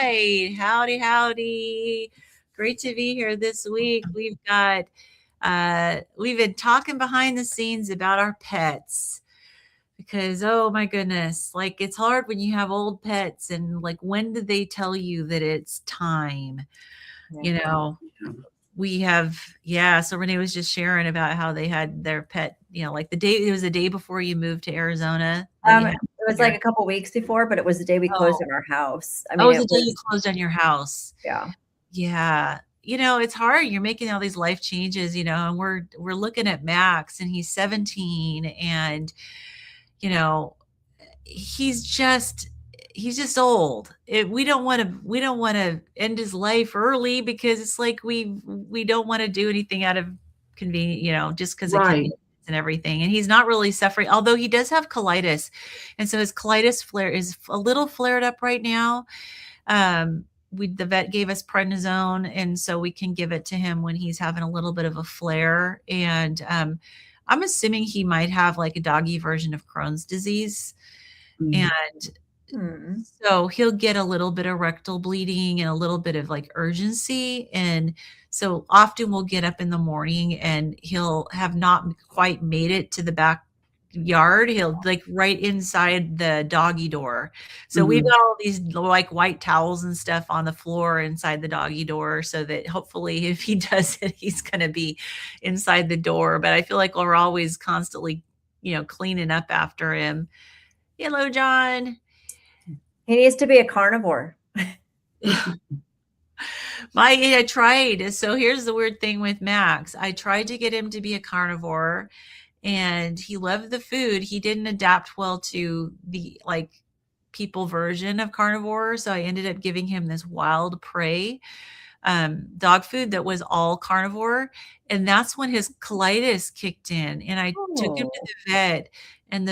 right. Howdy, howdy. Great to be here this week. We've been talking behind the scenes about our pets because, oh my goodness, like it's hard when you have old pets and like, when did they tell you that it's time? You know, we have, yeah. So Renee was just sharing about how they had their pet, like it was the day before you moved to Arizona. It was like a couple weeks before, but it was the day we closed on our house. I mean, it was the day you closed on your house. Yeah. Yeah. It's hard. You're making all these life changes, and we're looking at Max and he's 17 and, he's just old. We don't want to end his life early because it's like we don't want to do anything out of convenience, just because of convenience and everything. And he's not really suffering, although he does have colitis. And so his colitis flare is a little flared up right now. The vet gave us prednisone, and so we can give it to him when he's having a little bit of a flare. And I'm assuming he might have like a doggy version of Crohn's disease. And so he'll get a little bit of rectal bleeding and a little bit of like urgency. And so often we'll get up in the morning and he'll have not quite made it to the backyard. He'll like right inside the doggy door. So we've got all these like white towels and stuff on the floor inside the doggy door so that hopefully if he does it, he's going to be inside the door. But I feel like we're always constantly, cleaning up after him. Hello, John. He needs to be a carnivore. I tried. So here's the weird thing with Max. I tried to get him to be a carnivore and he loved the food. He didn't adapt well to the like people version of carnivore. So I ended up giving him this wild prey dog food that was all carnivore. And that's when his colitis kicked in. And I took him to the vet. And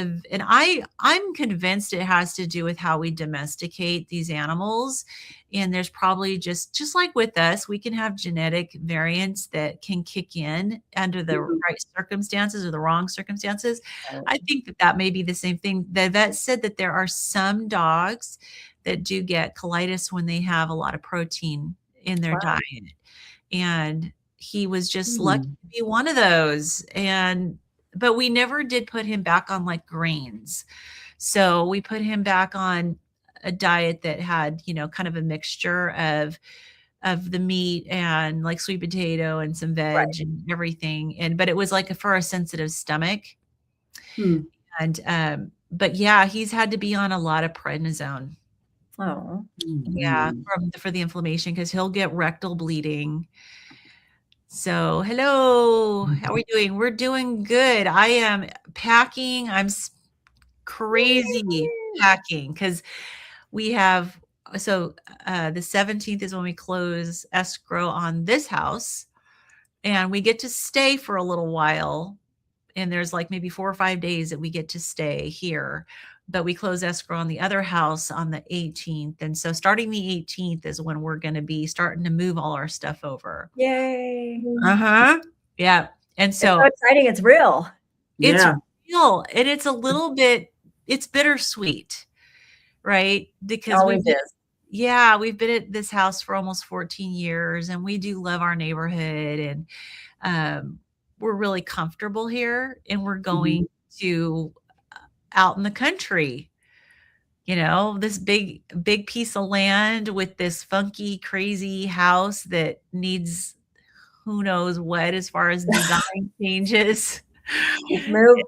I'm convinced it has to do with how we domesticate these animals. And there's probably just like with us, we can have genetic variants that can kick in under the right circumstances or the wrong circumstances. I think that may be the same thing. The vet said that there are some dogs that do get colitis when they have a lot of protein in their diet. And he was just lucky to be one of those. But we never did put him back on like grains. So we put him back on a diet that had, kind of a mixture of the meat and like sweet potato and some veg and everything. But it was like for a sensitive stomach. And, but yeah, he's had to be on a lot of prednisone. Oh, yeah. For the inflammation, because he'll get rectal bleeding. So, hello, how are we doing? We're doing good. I am packing. I'm crazy packing because we have, so the 17th is when we close escrow on this house and we get to stay for a little while. And there's like maybe 4 or 5 days that we get to stay here, but we close escrow on the other house on the 18th. And so starting the 18th is when we're going to be starting to move all our stuff over. Yay. Yeah. And so it's so exciting. It's real. It's real. And it's a little bit, it's bittersweet, right? Because we've been at this house for almost 14 years and we do love our neighborhood and we're really comfortable here and we're going to out in the country, this big piece of land with this funky, crazy house that needs who knows what as far as design changes.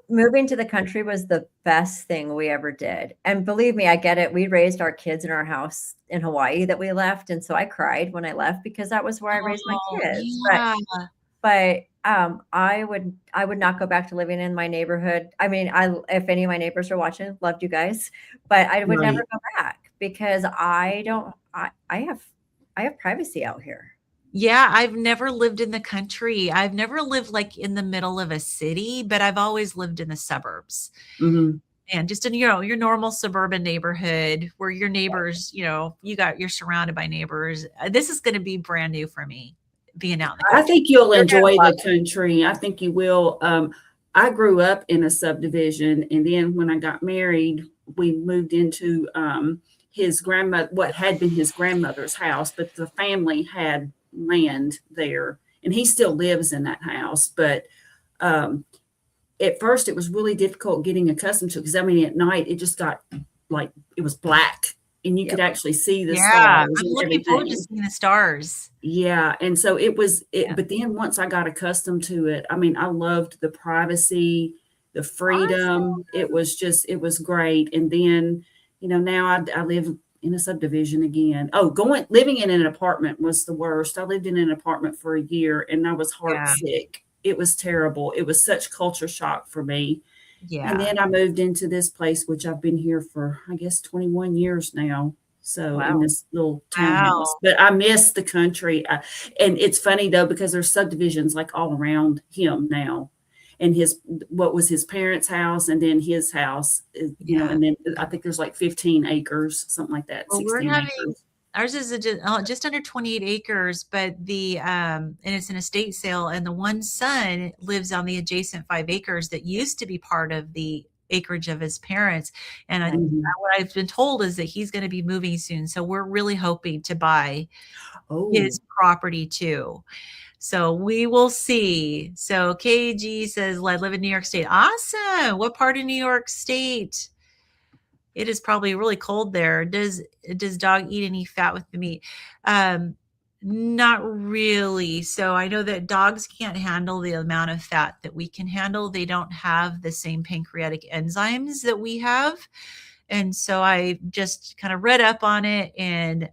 Moving to the country was the best thing we ever did. And believe me, I get it. We raised our kids in our house in Hawaii that we left. And so I cried when I left because that was where I raised my kids. Yeah. But I would not go back to living in my neighborhood. I mean, if any of my neighbors are watching, loved you guys, but I would never go back because I have privacy out here. Yeah, I've never lived in the country. I've never lived like in the middle of a city, but I've always lived in the suburbs. And just in your normal suburban neighborhood where your neighbors, you're surrounded by neighbors. This is going to be brand new for me. Being out in the country. I think you'll enjoy the country. I think you will. I grew up in a subdivision, and then when I got married, we moved into his grandmother, what had been his grandmother's house, but the family had land there, and he still lives in that house. But um, at first, it was really difficult getting accustomed to it because I mean, at night it just got like it was black, and you could Yep. actually see the Yeah, stars I'm and looking forward to everything. seeing the stars. Yeah, and so it was it, Yeah. but then once I got accustomed to it, I mean, I loved the privacy, the Awesome. freedom. It was just it was great. And then, now I live in a subdivision again. Oh, living in an apartment was the worst. I lived in an apartment for a year and I was heart Yeah. sick. It was terrible. It was such culture shock for me. And Yeah. then I moved into this place, which I've been here for, I guess, 21 years now. So in Wow. this little townhouse, Wow. but I miss the country. And it's funny though, because there's subdivisions like all around him now. And what was his parents' house and then his house, Yeah. and then I think there's like 15 acres, something like that, Well, we're 16 having acres. ours is just under 28 acres, but and it's an estate sale, and the one son lives on the adjacent 5 acres that used to be part of the acreage of his parents. And Mhm. what I've been told is that he's going to be moving soon. So we're really hoping to buy Oh, his property too. So we will see. So KG says, I live in New York State. Awesome. What part of New York State? It is probably really cold there. Does dog eat any fat with the meat? Um, Not really. So I know that dogs can't handle the amount of fat that we can handle. They don't have the same pancreatic enzymes that we have. And so I just kind of read up on it, and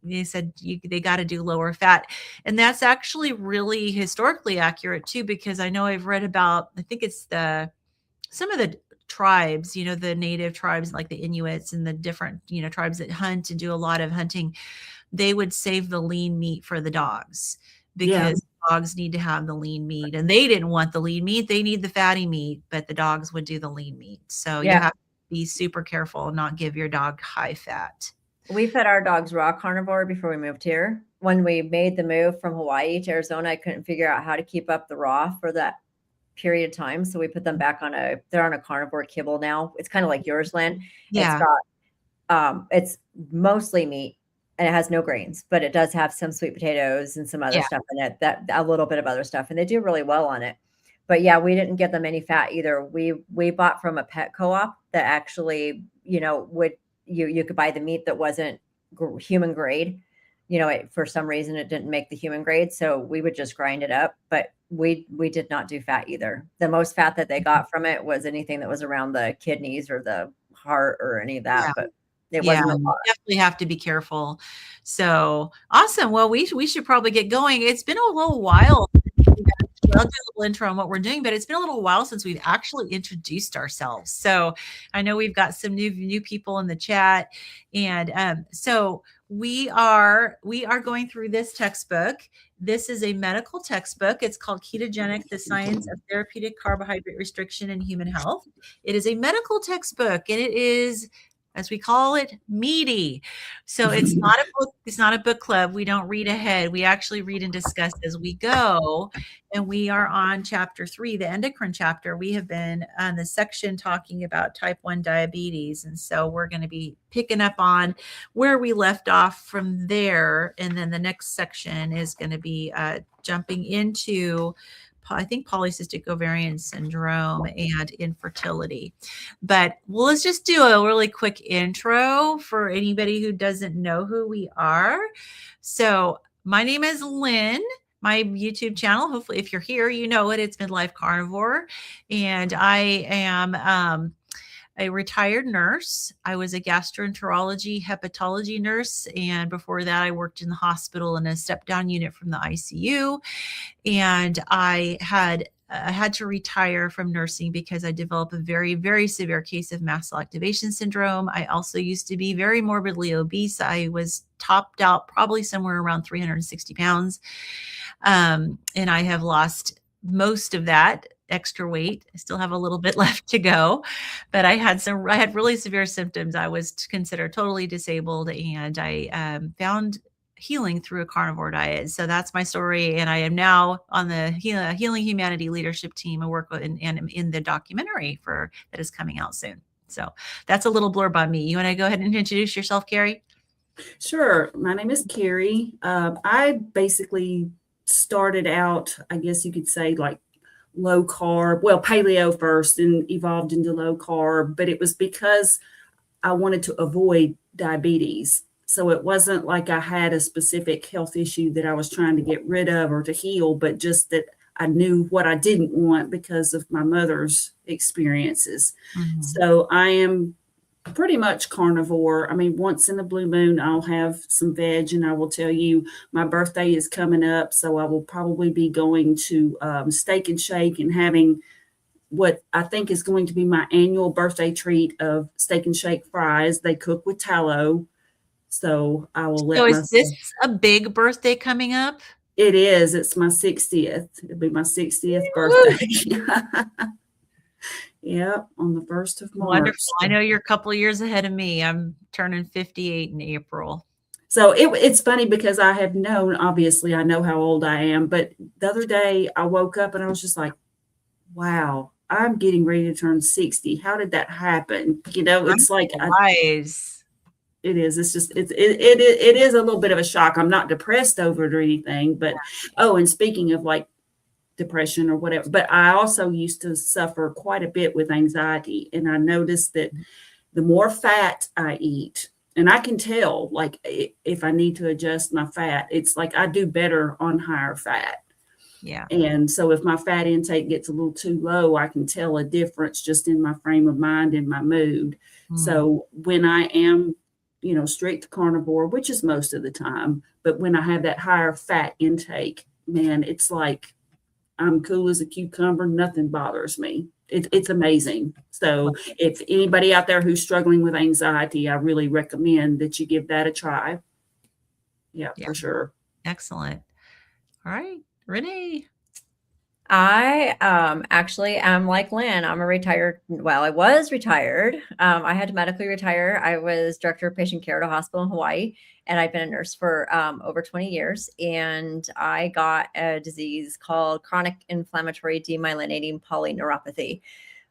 they said they got to do lower fat. And that's actually really historically accurate too, because I know I've read about, I think it's some of the tribes, the native tribes like the Inuits and the different, tribes that hunt and do a lot of hunting, they would save the lean meat for the dogs yeah. because dogs need to have the lean meat, and they didn't want the lean meat. They need the fatty meat, but the dogs would do the lean meat. So you Yeah. have to be super careful and not give your dog high fat. We fed our dogs raw carnivore before we moved here. When we made the move from Hawaii to Arizona, I couldn't figure out how to keep up the raw for that period of time. So we put them back they're on a carnivore kibble now. It's kind of like yours, Lynn. It's Yeah. got, it's mostly meat and it has no grains, but it does have some sweet potatoes and some other Yeah. stuff in it, that a little bit of other stuff. And they do really well on it. But yeah, we didn't get them any fat either. We bought from a pet co-op that actually, would you could buy the meat that wasn't human grade. For some reason it didn't make the human grade, so we would just grind it up. But we did not do fat either. The most fat that they got from it was anything that was around the kidneys or the heart or any of that, Yeah. but it Yeah, wasn't a you lot. definitely have to be careful. So awesome. Well, we should probably get going. It's been a little while. I'll do a little intro on what we're doing, but it's been a little while since we've actually introduced ourselves. So I know we've got some new people in the chat, and so we are going through this textbook. This is a medical textbook. It's called Ketogenic: The Science of Therapeutic Carbohydrate Restriction in Human Health. It is a medical textbook, and it is, as we call it, meaty. So it's not a book. It's not a book club. We don't read ahead. We actually read and discuss as we go. And we are on chapter 3, the endocrine chapter. We have been on the section talking about type 1 diabetes. And so we're going to be picking up on where we left off from there. And then the next section is going to be jumping into, I think, polycystic ovarian syndrome and infertility. But let's just do a really quick intro for anybody who doesn't know who we are. So my name is Lynn. My YouTube channel, hopefully if you're here, you know it, it's Midlife Carnivore. And I am a retired nurse. I was a gastroenterology hepatology nurse. And before that, I worked in the hospital in a step down unit from the ICU. And I had to retire from nursing because I developed a very, very severe case of mast cell activation syndrome. I also used to be very morbidly obese. I was topped out probably somewhere around 360 pounds. And I have lost most of that extra weight. I still have a little bit left to go, but I had really severe symptoms. I was considered totally disabled, and I found healing through a carnivore diet. So that's my story. And I am now on the Healing Humanity leadership team. I work and I'm in the documentary that is coming out soon. So that's a little blurb on me. You want to go ahead and introduce yourself, Carrie? Sure. My name is Carrie. I basically started out, I guess you could say, like low carb, well, paleo first and evolved into low carb, but it was because I wanted to avoid diabetes. So it wasn't like I had a specific health issue that I was trying to get rid of or to heal, but just that I knew what I didn't want because of my mother's experiences. Mm-hmm. So I am pretty much carnivore. I mean, once in a blue moon, I'll have some veg, and I will tell you my birthday is coming up. So I will probably be going to Steak and Shake and having what I think is going to be my annual birthday treat of Steak and Shake fries. They cook with tallow. So I will So let is this myself. a big birthday coming up? It is. It's my 60th. It'll be my 60th Woo! birthday. Yeah, on the 1st of March. Wonderful. I know you're a couple of years ahead of me. I'm turning 58 in April. So it's funny because I have known, obviously, I know how old I am, but the other day I woke up and I was just like, wow, I'm getting ready to turn 60. How did that happen? You know, it's like, Wise. it is. It's just, it is a little bit of a shock. I'm not depressed over it or anything, but, oh, and speaking of like depression or whatever, but I also used to suffer quite a bit with anxiety. And I noticed that the more fat I eat, and I can tell, like, if I need to adjust my fat, it's like I do better on higher fat. Yeah. And so if my fat intake gets a little too low, I can tell a difference just in my frame of mind and my mood. So when I am, strict carnivore, which is most of the time, but when I have that higher fat intake, man, it's like I'm cool as a cucumber. Nothing bothers me. It's amazing. So if anybody out there who's struggling with anxiety, I really recommend that you give that a try. Yeah, for sure. Excellent. All right, Renee. I actually am like Lynn. I was retired. I had to medically retire. I was director of patient care at a hospital in Hawaii, and I've been a nurse for over 20 years. And I got a disease called chronic inflammatory demyelinating polyneuropathy,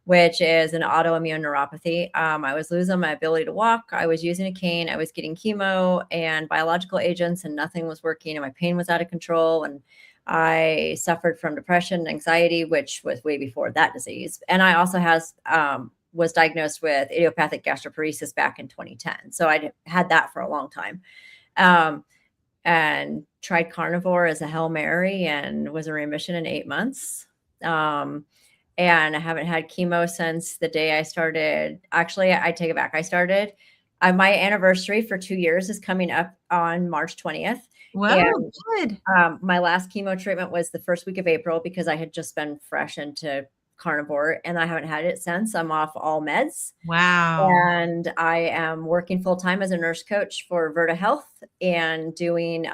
which is an autoimmune neuropathy. I was losing my ability to walk. I was using a cane. I was getting chemo and biological agents, and nothing was working. And my pain was out of control. And I suffered from depression, anxiety, which was way before that disease. And I also was diagnosed with idiopathic gastroparesis back in 2010. So I had that for a long time. And tried carnivore as a Hail Mary and was in remission in 8 months. And I haven't had chemo since the day I started. Actually, I take it back. My anniversary for 2 years is coming up on March 20th. Wow, And, good. my last chemo treatment was the first week of April because I had just been fresh into carnivore, and I haven't had it since. I'm off all meds. Wow. And I am working full-time as a nurse coach for Virta Health and doing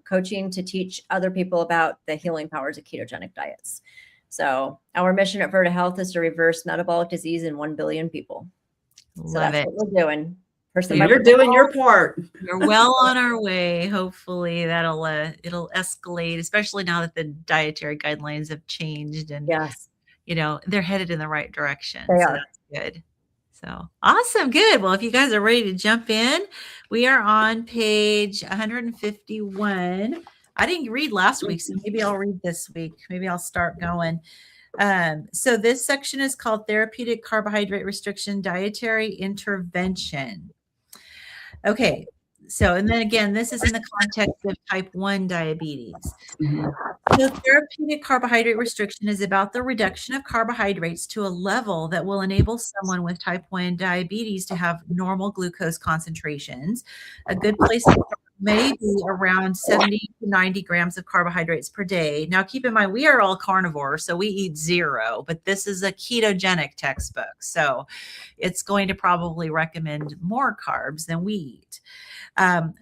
coaching to teach other people about the healing powers of ketogenic diets. So our mission at Virta Health is to reverse metabolic disease in 1 billion people. Love it. What we're doing. You're doing your part. We're well on our way. Hopefully that'll it'll escalate, especially now that the dietary guidelines have changed and Yes, they're headed in the right direction. they So are. that's good. So awesome. Good. Well, if you guys are ready to jump in, we are on page 151. I didn't read last week, so maybe I'll read this week. Maybe I'll start going. So this section is called Therapeutic Carbohydrate Restriction Dietary Intervention. Okay. So, and then again, this is in the context of type 1 diabetes. So therapeutic carbohydrate restriction is about the reduction of carbohydrates to a level that will enable someone with type 1 diabetes to have normal glucose concentrations. A good place to start may be around 70 to 90 grams of carbohydrates per day. Now, keep in mind, we are all carnivores, so we eat 0, but this is a ketogenic textbook. So it's going to probably recommend more carbs than we eat.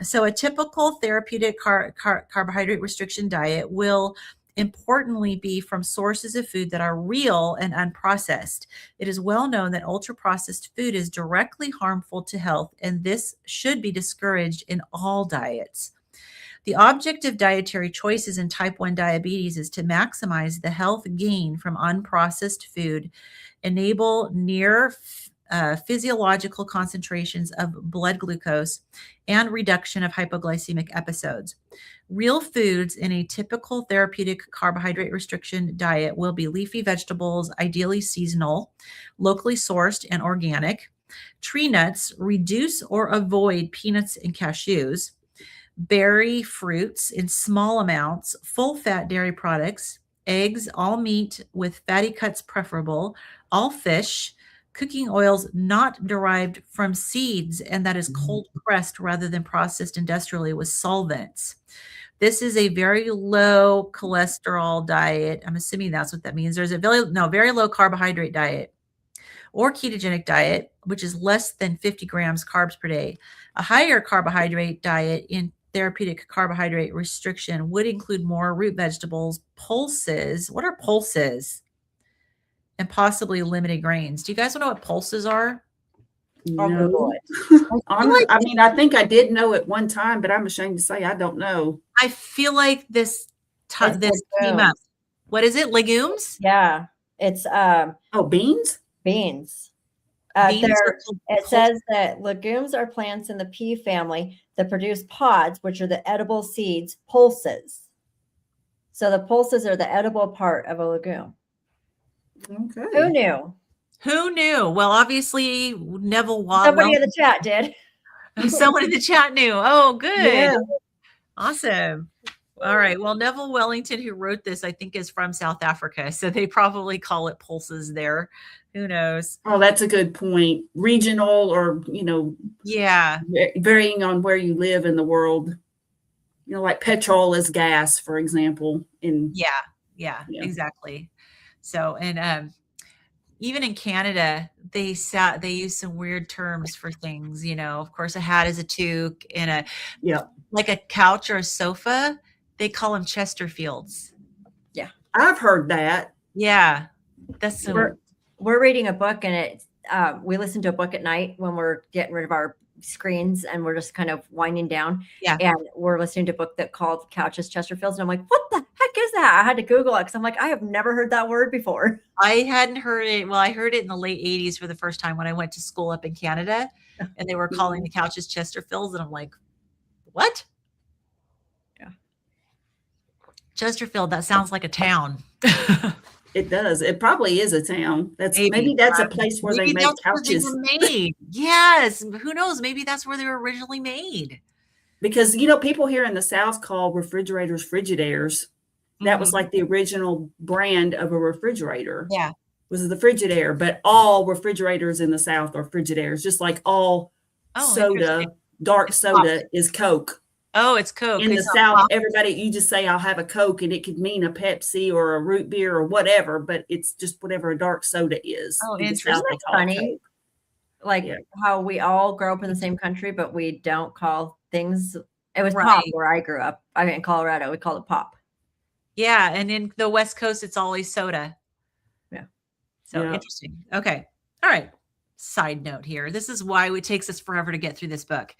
So a typical therapeutic carbohydrate restriction diet will importantly be from sources of food that are real and unprocessed. It is well known that ultra-processed food is directly harmful to health, and this should be discouraged in all diets. The object of dietary choices in type 1 diabetes is to maximize the health gain from unprocessed food, enable near physiological concentrations of blood glucose, and reduction of hypoglycemic episodes. Real foods in a typical therapeutic carbohydrate restriction diet will be leafy vegetables, ideally seasonal, locally sourced, and organic. Tree nuts, reduce or avoid peanuts and cashews. Berry fruits in small amounts, full fat dairy products, eggs, all meat with fatty cuts preferable, all fish, cooking oils not derived from seeds and that is cold pressed rather than processed industrially with solvents. This is a very low cholesterol diet. I'm assuming that's what that means. There's a very low carbohydrate diet or ketogenic diet, which is less than 50 grams carbs per day. A higher carbohydrate diet in therapeutic carbohydrate restriction would include more root vegetables, pulses. What are pulses? And possibly limited grains. Do you guys know what pulses are? I'll Google No. it. I mean, I think I did know at one time, but I'm ashamed to say I don't know. I feel like this came legumes. up. What is it? Legumes? Yeah, it's Oh, beans? beans. Beans are It says that legumes are plants in the pea family that produce pods, which are the edible seeds, pulses. So the pulses are the edible part of a legume. Okay. Who knew? Who knew? Well, obviously Neville Somebody in the chat did. Someone in the chat knew. Oh, good. Yeah. Awesome. All right. Well, Neville Wellington, who wrote this, I think is from South Africa. So they probably call it pulses there. Who knows? Oh, that's a good point. Regional or, Yeah. varying on where you live in the world. Like petrol is gas, for example. Yeah, exactly. So, and even in Canada, they use some weird terms for things, of course, a hat is a toque and like a couch or a sofa, they call them Chesterfields. Yeah. I've heard that. Yeah. That's so we're reading a book and we listen to a book at night when we're getting rid of our screens and we're just kind of winding down. Yeah. And we're listening to a book that called Couches Chesterfields. And I'm like, what the heck is that? I had to Google it because I'm like, I have never heard that word before. I hadn't heard it. Well, I heard it in the late 80s for the first time when I went to school up in Canada and they were calling the couches Chesterfields. And I'm like, what? Yeah. Chesterfield, that sounds like a town. It does. It probably is a town. Maybe that's a place where they make couches. Where they were made. Yes. Who knows? Maybe that's where they were originally made. Because, people here in the South call refrigerators Frigidaires. That was like the original brand of a refrigerator. Yeah. Was the Frigidaire. But all refrigerators in the South are Frigidaires, just like all soda, dark soda is Coke. Oh, it's Coke. In the South, you just say, I'll have a Coke, and it could mean a Pepsi or a root beer or whatever, but it's just whatever a dark soda is. Oh, interesting. That's funny. Like how we all grow up in the same country, but we don't call things. It was pop where I grew up. I mean, in Colorado, we called it pop. Yeah. And in the West Coast, it's always soda. Yeah. So interesting. Okay. All right. Side note here. This is why it takes us forever to get through this book.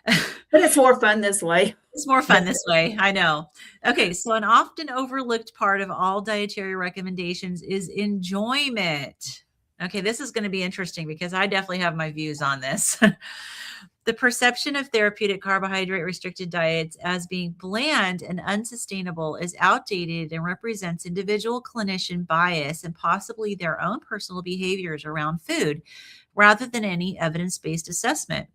But it's more fun this way. It's more fun this way. I know. Okay. So an often overlooked part of all dietary recommendations is enjoyment. Okay. This is going to be interesting because I definitely have my views on this. The perception of therapeutic carbohydrate restricted diets as being bland and unsustainable is outdated and represents individual clinician bias and possibly their own personal behaviors around food rather than any evidence-based assessment.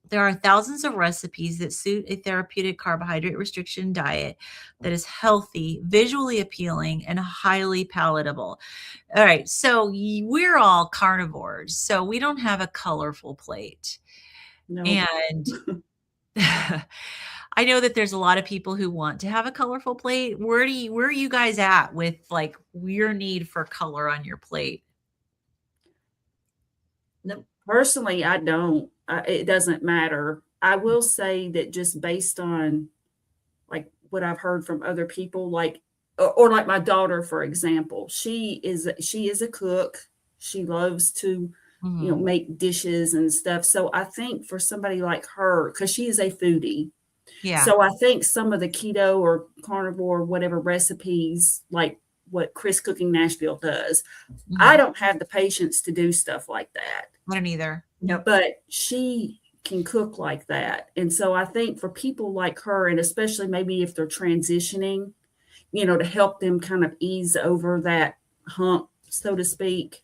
There are thousands of recipes that suit a therapeutic carbohydrate restriction diet that is healthy, visually appealing, and highly palatable. All right, so we're all carnivores, so we don't have a colorful plate. No. And I know that there's a lot of people who want to have a colorful plate. Where are you guys at with like your need for color on your plate? No, personally, I don't. It doesn't matter. I will say that just based on like what I've heard from other people, like or like my daughter, for example, she is a cook. She loves to make dishes and stuff. So I think for somebody like her, because she is a foodie. Yeah. So I think some of the keto or carnivore, whatever recipes, like what Chris Cooking Nashville does. I Mhm. don't have the patience to do stuff like that, I don't either. Nope. but she can cook like that. And so I think for people like her, and especially maybe if they're transitioning, to help them kind of ease over that hump, so to speak,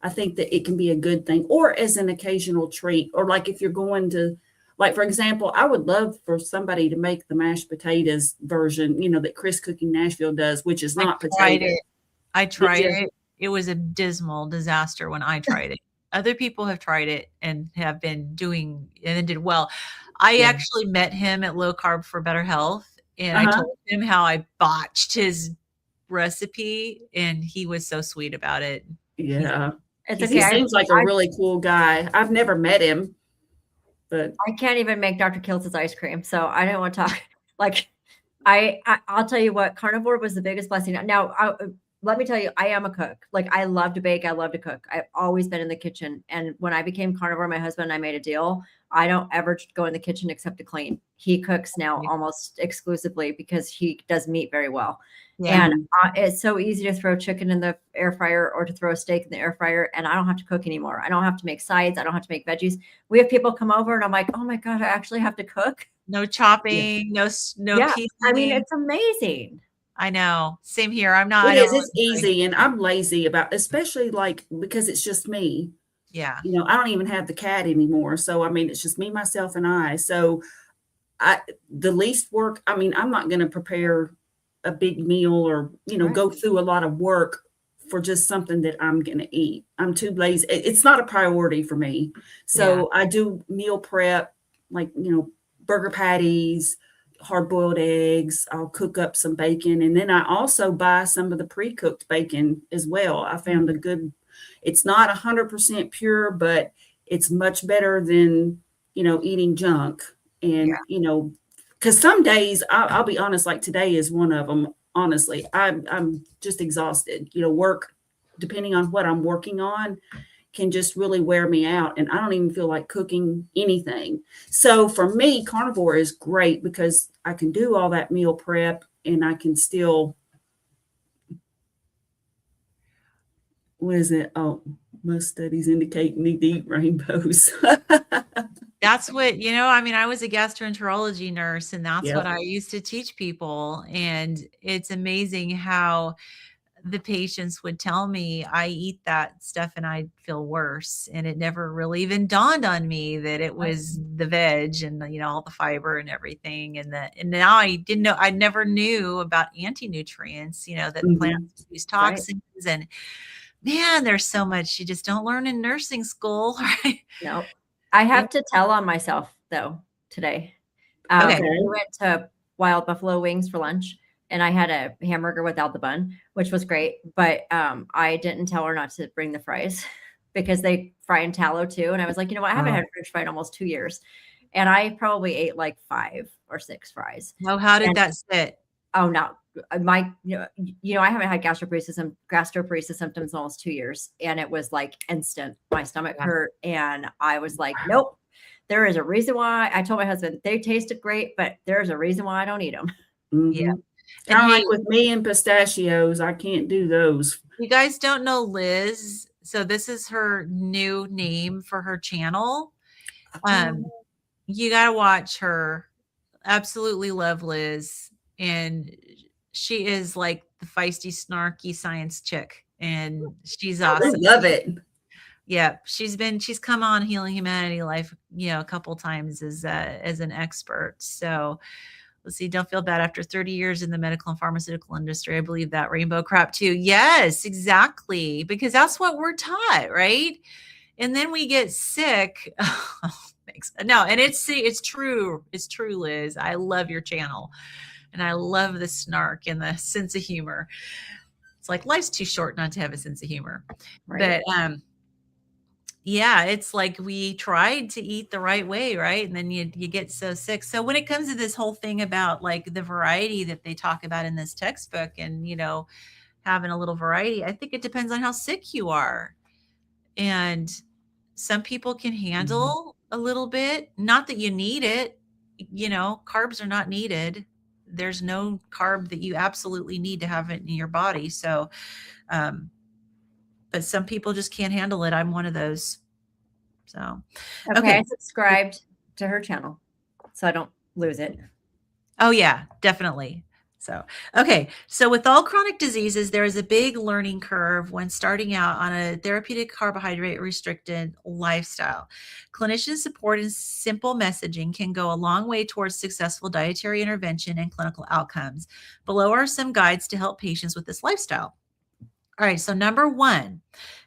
I think that it can be a good thing, or as an occasional treat, or like if you're going to, like, for example, I would love for somebody to make the mashed potatoes version, that Chris Cooking Nashville does, which is I not tried potato. it. I Did tried you? it. It was a dismal disaster when I tried it. Other people have tried it and have been doing and did well. I Yeah. actually met him at Low Carb for Better Health, and I Uh-huh. told him how I botched his recipe, and he was so sweet about it. He Yeah. It's he He okay. said, seems like a really cool guy. I've never met him, but I can't even make Dr. Kiltz's ice cream, so I don't want to talk. Like, I'll tell you what, carnivore was the biggest blessing. Now, let me tell you, I am a cook. Like, I love to bake. I love to cook. I've always been in the kitchen. And when I became carnivore, my husband and I made a deal. I don't ever go in the kitchen except to clean. He cooks now almost exclusively because he does meat very well. yeah. And Mhm. it's so easy to throw chicken in the air fryer or to throw a steak in the air fryer. And I don't have to cook anymore. I don't have to make sides. I don't have to make veggies. We have people come over and I'm like, oh my God, I actually have to cook. No Yeah. chopping, no Yeah. I mean, seasoning. it's amazing. I know. Same here. It I don't is. really It's enjoy. easy, and I'm lazy about, especially like because it's just me. Yeah. I don't even have the cat anymore. So I mean, it's just me, myself, and I. So the least work. I mean, I'm not going to prepare a big meal or Right. go through a lot of work for just something that I'm going to eat. I'm too lazy. It's not a priority for me. Yeah. So I do meal prep, like burger patties, hard boiled eggs. I'll cook up some bacon, and then I also buy some of the pre cooked bacon as well. I found a good. It's not 100% pure, but it's much better than eating junk. Yeah. And because some days I'll be honest, like today is one of them. Honestly, I'm just exhausted. Work, depending on what I'm working on, can just really wear me out, and I don't even feel like cooking anything. So for me, carnivore is great because I can do all that meal prep, and I can still, what is it? Oh, most studies indicate you need to eat rainbows. That's what, I mean, I was a gastroenterology nurse, and that's what Yep. I used to teach people. And it's amazing how the patients would tell me, I eat that stuff and I feel worse. And it never really even dawned on me that it Right. was the veg and all the fiber and everything. And now I didn't know, I never knew about anti-nutrients, that plants Mhm. use Right. toxins. And man, there's so much you just don't learn in nursing school, right? No. I Yeah. have to tell on myself though today. Okay. We Okay. went to Wild Buffalo Wings for lunch and I had a hamburger without the bun, which was great. But I didn't tell her not to bring the fries because they fry in tallow too. And I was like, you know what? I haven't had French fry in almost 2 years. And I probably ate like 5 or 6 fries. Oh, how did And that sit? oh, no, my, I haven't had gastroparesis symptoms in almost 2 years. And it was like instant. My stomach Yeah. hurt. And I was like, nope, there is a reason why. I told my husband they tasted great, but there's a reason why I don't eat them. Yeah. Mhm. And Kind of hey, like with me and pistachios, I can't do those. you guys don't know Liz. So this is her new name for her channel. Um, Oh, you gotta watch her. Absolutely love Liz. And she is like the feisty, snarky science chick. And she's I awesome. love it. Yeah, she's come on Healing Humanity Life, a couple times as an expert. So let's see, don't feel bad after 30 years in the medical and pharmaceutical industry. I believe that rainbow crap too. Yes, exactly. Because that's what we're taught, right? And then we get sick. Thanks. No, and it's true. It's true, Liz. I love your channel. And I love the snark and the sense of humor. It's like life's too short not to have a sense of humor. Right. But yeah, it's like we tried to eat the right way, right? And then you get so sick. So when it comes to this whole thing about like the variety that they talk about in this textbook and, having a little variety, I think it depends on how sick you are. And some people can handle a little bit, not that you need it, carbs are not needed. there's no carb that you absolutely need to have it in your body. So, but some people just can't handle it. I'm one of those. So, Okay, okay. I subscribed to her channel so I don't lose it. Oh yeah, definitely. So, okay. So with all chronic diseases, there is a big learning curve when starting out on a therapeutic carbohydrate restricted lifestyle. Clinician support and simple messaging can go a long way towards successful dietary intervention and clinical outcomes. Below are some guides to help patients with this lifestyle. All right, so number one,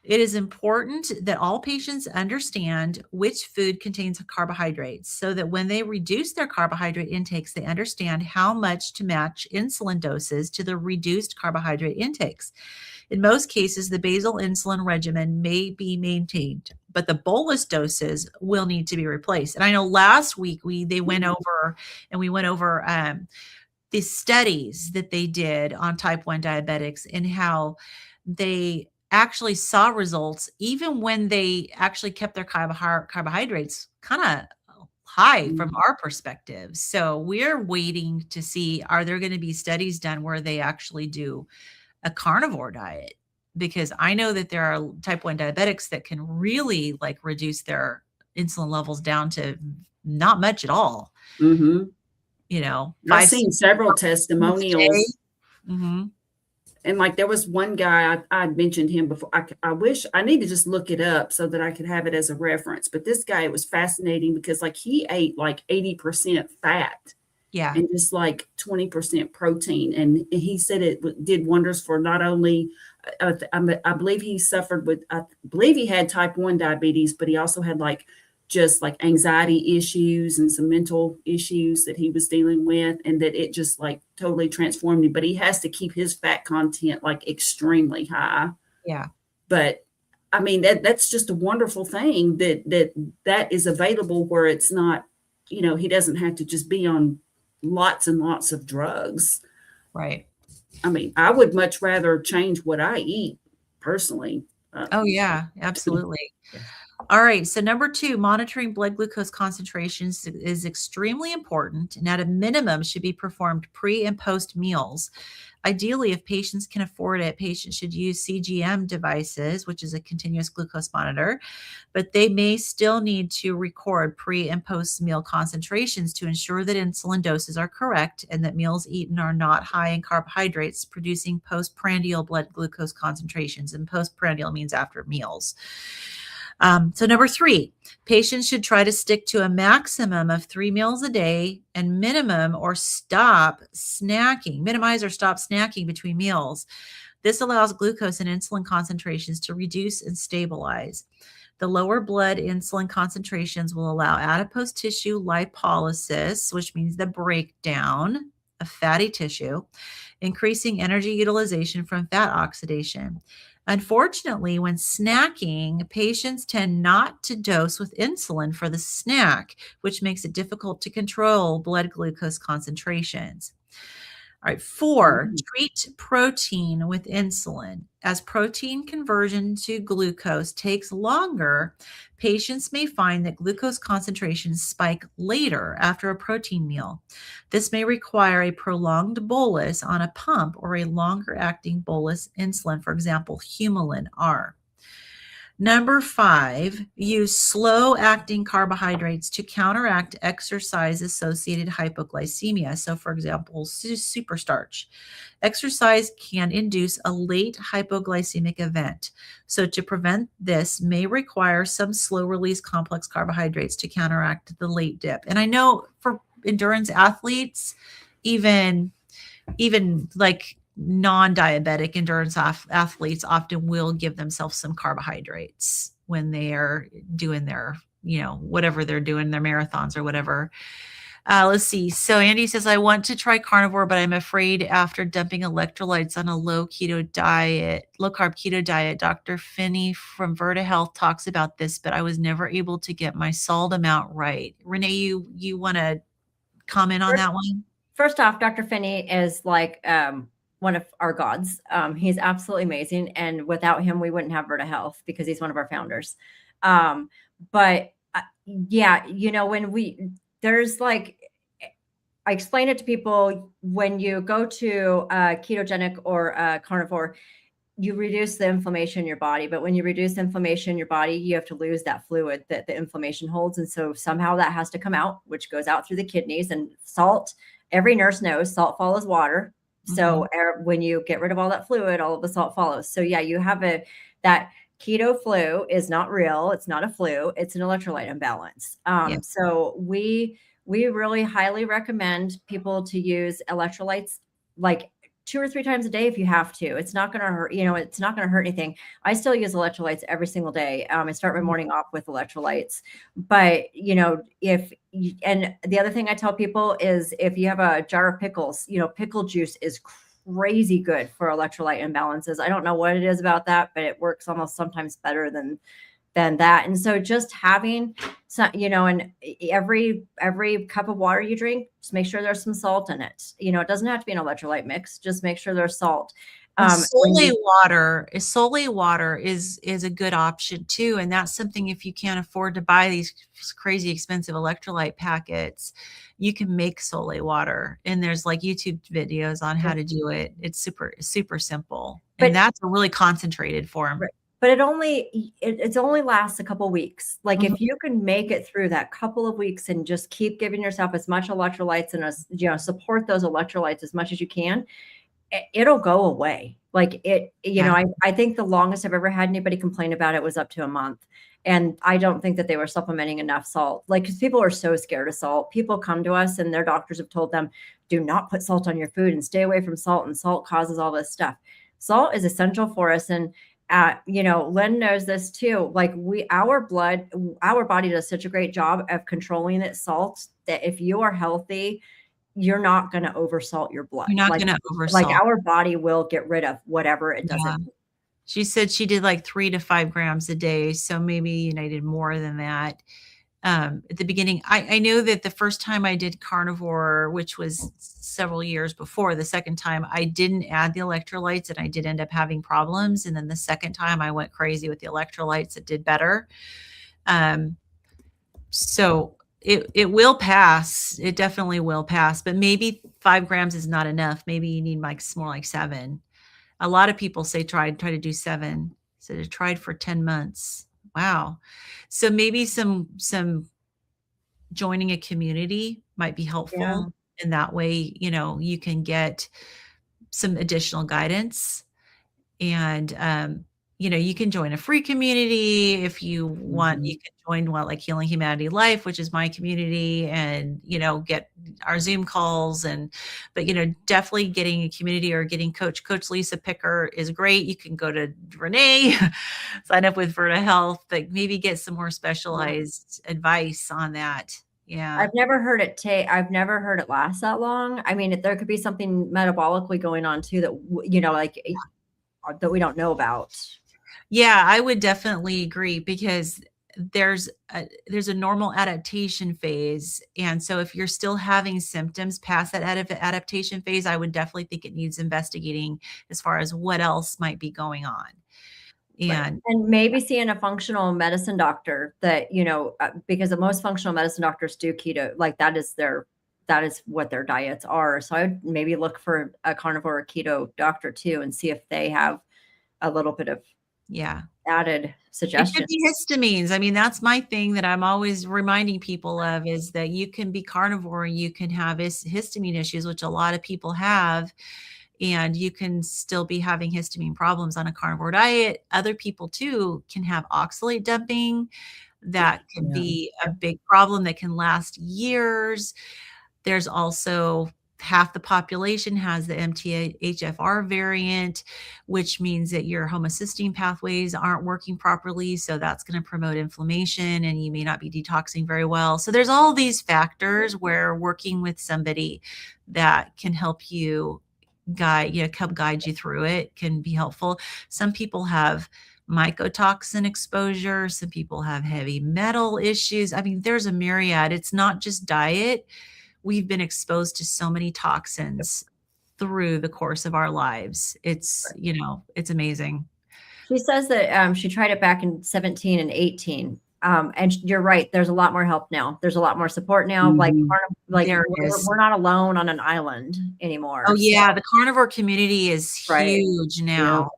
it is important that all patients understand which food contains carbohydrates so that when they reduce their carbohydrate intakes, they understand how much to match insulin doses to the reduced carbohydrate intakes. In most cases, the basal insulin regimen may be maintained, but the bolus doses will need to be replaced. And I know last week we went over the studies that they did on type 1 diabetics and how they actually saw results even when they actually kept their carbohydrates kind of high from our perspective. So we're waiting to see, are there going to be studies done where they actually do a carnivore diet? Because I know that there are type 1 diabetics that can really like reduce their insulin levels down to not much at all. Mm-hmm. I've 5 seen several a day. testimonials. Mm-hmm. And like there was one guy, I mentioned him before. I wish I need to just look it up so that I could have it as a reference. But this guy, it was fascinating because like he ate like 80% fat Yeah. and just like 20% protein. And he said it did wonders for not only, I believe he suffered with, I believe he had type 1 diabetes, but he also had like just like anxiety issues and some mental issues that he was dealing with, and that it just like totally transformed him. But he has to keep his fat content like extremely high. Yeah. But I mean, that's just a wonderful thing that is available where it's not, he doesn't have to just be on lots and lots of drugs. Right. I mean, I would much rather change what I eat personally. Oh, yeah, absolutely. All right. So number 2, monitoring blood glucose concentrations is extremely important and at a minimum should be performed pre and post meals. Ideally, if patients can afford it, patients should use CGM devices, which is a continuous glucose monitor, but they may still need to record pre and post meal concentrations to ensure that insulin doses are correct and that meals eaten are not high in carbohydrates, producing postprandial blood glucose concentrations. And postprandial means after meals. So number 3, patients should try to stick to a maximum of 3 meals a day and minimize or stop snacking between meals. This allows glucose and insulin concentrations to reduce and stabilize. The lower blood insulin concentrations will allow adipose tissue lipolysis, which means the breakdown of fatty tissue, increasing energy utilization from fat oxidation. Unfortunately, when snacking, patients tend not to dose with insulin for the snack, which makes it difficult to control blood glucose concentrations. All right, 4, treat protein with insulin. As protein conversion to glucose takes longer, patients may find that glucose concentrations spike later after a protein meal. This may require a prolonged bolus on a pump or a longer acting bolus insulin, for example, Humulin R. Number 5, use slow acting carbohydrates to counteract exercise associated hypoglycemia. So, for example, superstarch. Exercise can induce a late hypoglycemic event. So, to prevent this, may require some slow release complex carbohydrates to counteract the late dip. And I know for endurance athletes, even like non-diabetic endurance athletes often will give themselves some carbohydrates when they are doing their, whatever they're doing, their marathons or whatever. Let's see. So Andy says, I want to try carnivore, but I'm afraid after dumping electrolytes on a low carb keto diet, Dr. Finney from Verta Health talks about this, but I was never able to get my salt amount right. Renee, you want to comment on that one? First off, Dr. Finney is like one of our gods. He's absolutely amazing. And without him, we wouldn't have Verta Health because he's one of our founders. But yeah, when there's like, I explain it to people when you go to ketogenic or carnivore, you reduce the inflammation in your body. But when you reduce inflammation in your body, you have to lose that fluid that the inflammation holds. And so somehow that has to come out, which goes out through the kidneys. And salt, every nurse knows salt follows water. So when you get rid of all that fluid, all of the salt follows. So yeah, you have that keto flu is not real. It's not a flu. It's an electrolyte imbalance. Yeah. So we really highly recommend people to use electrolytes like 2 or 3 times a day if you have to. It's not going to hurt, it's not going to hurt anything. I still use electrolytes every single day. I start my morning off with electrolytes. But, and the other thing I tell people is if you have a jar of pickles, pickle juice is crazy good for electrolyte imbalances. I don't know what it is about that, but it works almost sometimes better than that. And so just having some, and every cup of water you drink, just make sure there's some salt in it. It doesn't have to be an electrolyte mix. Just make sure there's salt. Solely water is a good option too. And that's something, if you can't afford to buy these crazy expensive electrolyte packets, you can make solely water. And there's like YouTube videos on how to do it. It's super, super simple. And that's a really concentrated form. Right. But it only lasts a couple of weeks. Like if you can make it through that couple of weeks and just keep giving yourself as much electrolytes and support those electrolytes as much as you can, it'll go away. Like I think the longest I've ever had anybody complain about it was up to a month. And I don't think that they were supplementing enough salt. Like, because people are so scared of salt. People come to us and their doctors have told them, do not put salt on your food and stay away from salt. And salt causes all this stuff. Salt is essential for us. And Len knows this too. Like our body does such a great job of controlling its salt that if you are healthy, you're not going to oversalt your blood. You're not going to oversalt. Like our body will get rid of whatever it doesn't. Yeah. She said she did like 3 to 5 grams a day. So maybe I did more than that. At the beginning, I know that the first time I did carnivore, which was several years before, the second time I didn't add the electrolytes and I did end up having problems. And then the second time I went crazy with the electrolytes, it did better. So it will pass. It definitely will pass, but maybe 5 grams is not enough. Maybe you need more like 7. A lot of people say try to do 7. So they tried for 10 months. Wow. So maybe some joining a community might be helpful. Yeah. And that way, you can get some additional guidance and, you can join a free community if you want. You can join like Healing Humanity Life, which is my community, and, get our Zoom calls but definitely getting a community or getting Coach Lisa Picker is great. You can go to Renee, sign up with Verta Health, but maybe get some more specialized advice on that. Yeah. I've never heard it last that long. I mean, there could be something metabolically going on too that, that we don't know about. Yeah, I would definitely agree because there's a normal adaptation phase. And so if you're still having symptoms past that adaptation phase, I would definitely think it needs investigating as far as what else might be going on. And maybe seeing a functional medicine doctor that, because most functional medicine doctors do keto, like that is what their diets are. So I would maybe look for a carnivore or keto doctor too, and see if they have a little bit of added suggestions. It could be histamines. I mean, that's my thing that I'm always reminding people of, is that you can be carnivore and you can have histamine issues, which a lot of people have, and you can still be having histamine problems on a carnivore diet. Other people too can have oxalate dumping. That can be a big problem that can last years. There's also half the population has the MTHFR variant, which means that your homocysteine pathways aren't working properly. So that's going to promote inflammation and you may not be detoxing very well. So there's all these factors where working with somebody that can help you help guide you through it can be helpful. Some people have mycotoxin exposure. Some people have heavy metal issues. I mean, there's a myriad. It's not just diet. We've been exposed to so many toxins through the course of our lives. It's, it's amazing. She says that she tried it back in 17 and 18 And you're right. There's a lot more help now. There's a lot more support now. Mhm. There is. We're not alone on an island anymore. Oh, So, yeah, the carnivore community is right. huge Yeah. now.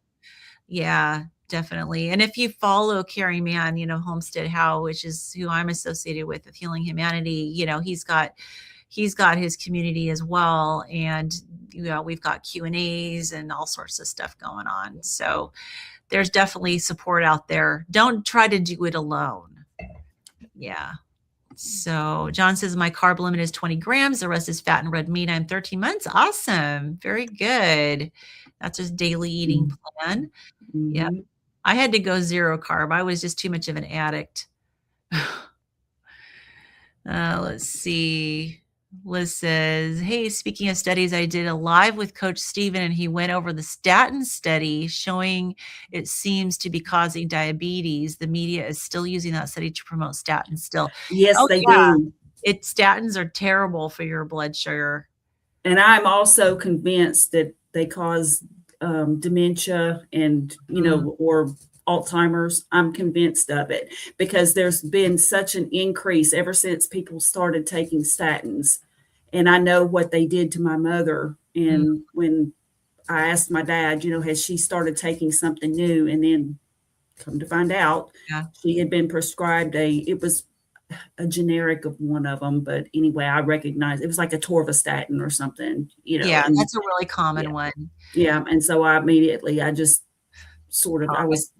Yeah, definitely. And if you follow Caring Man, Homestead How, which is who I'm associated with Healing Humanity, he's got his community as well. And we've got Q&As and all sorts of stuff going on. So there's definitely support out there. Don't try to do it alone. Yeah. So John says my carb limit is 20 grams. The rest is fat and red meat. I'm 13 months. Awesome. Very good. That's his daily eating plan. Yeah. Mhm. I had to go zero carb. I was just too much of an addict. Let's see. Liz says, hey, speaking of studies, I did a live with Coach Steven and he went over the statin study showing it seems to be causing diabetes. The media is still using that study to promote statins still. Yes, Oh, they yeah. do. Statins are terrible for your blood sugar. And I'm also convinced that they cause dementia and, or Alzheimer's. I'm convinced of it because there's been such an increase ever since people started taking statins. And I know what they did to my mother. And when I asked my dad, has she started taking something new? And then come to find out, Yeah. she had been prescribed it was a generic of one of them. But anyway, I recognize it was like a torvastatin or something, Yeah, and that's a really common yeah. one. Yeah. And so I just sort of, I was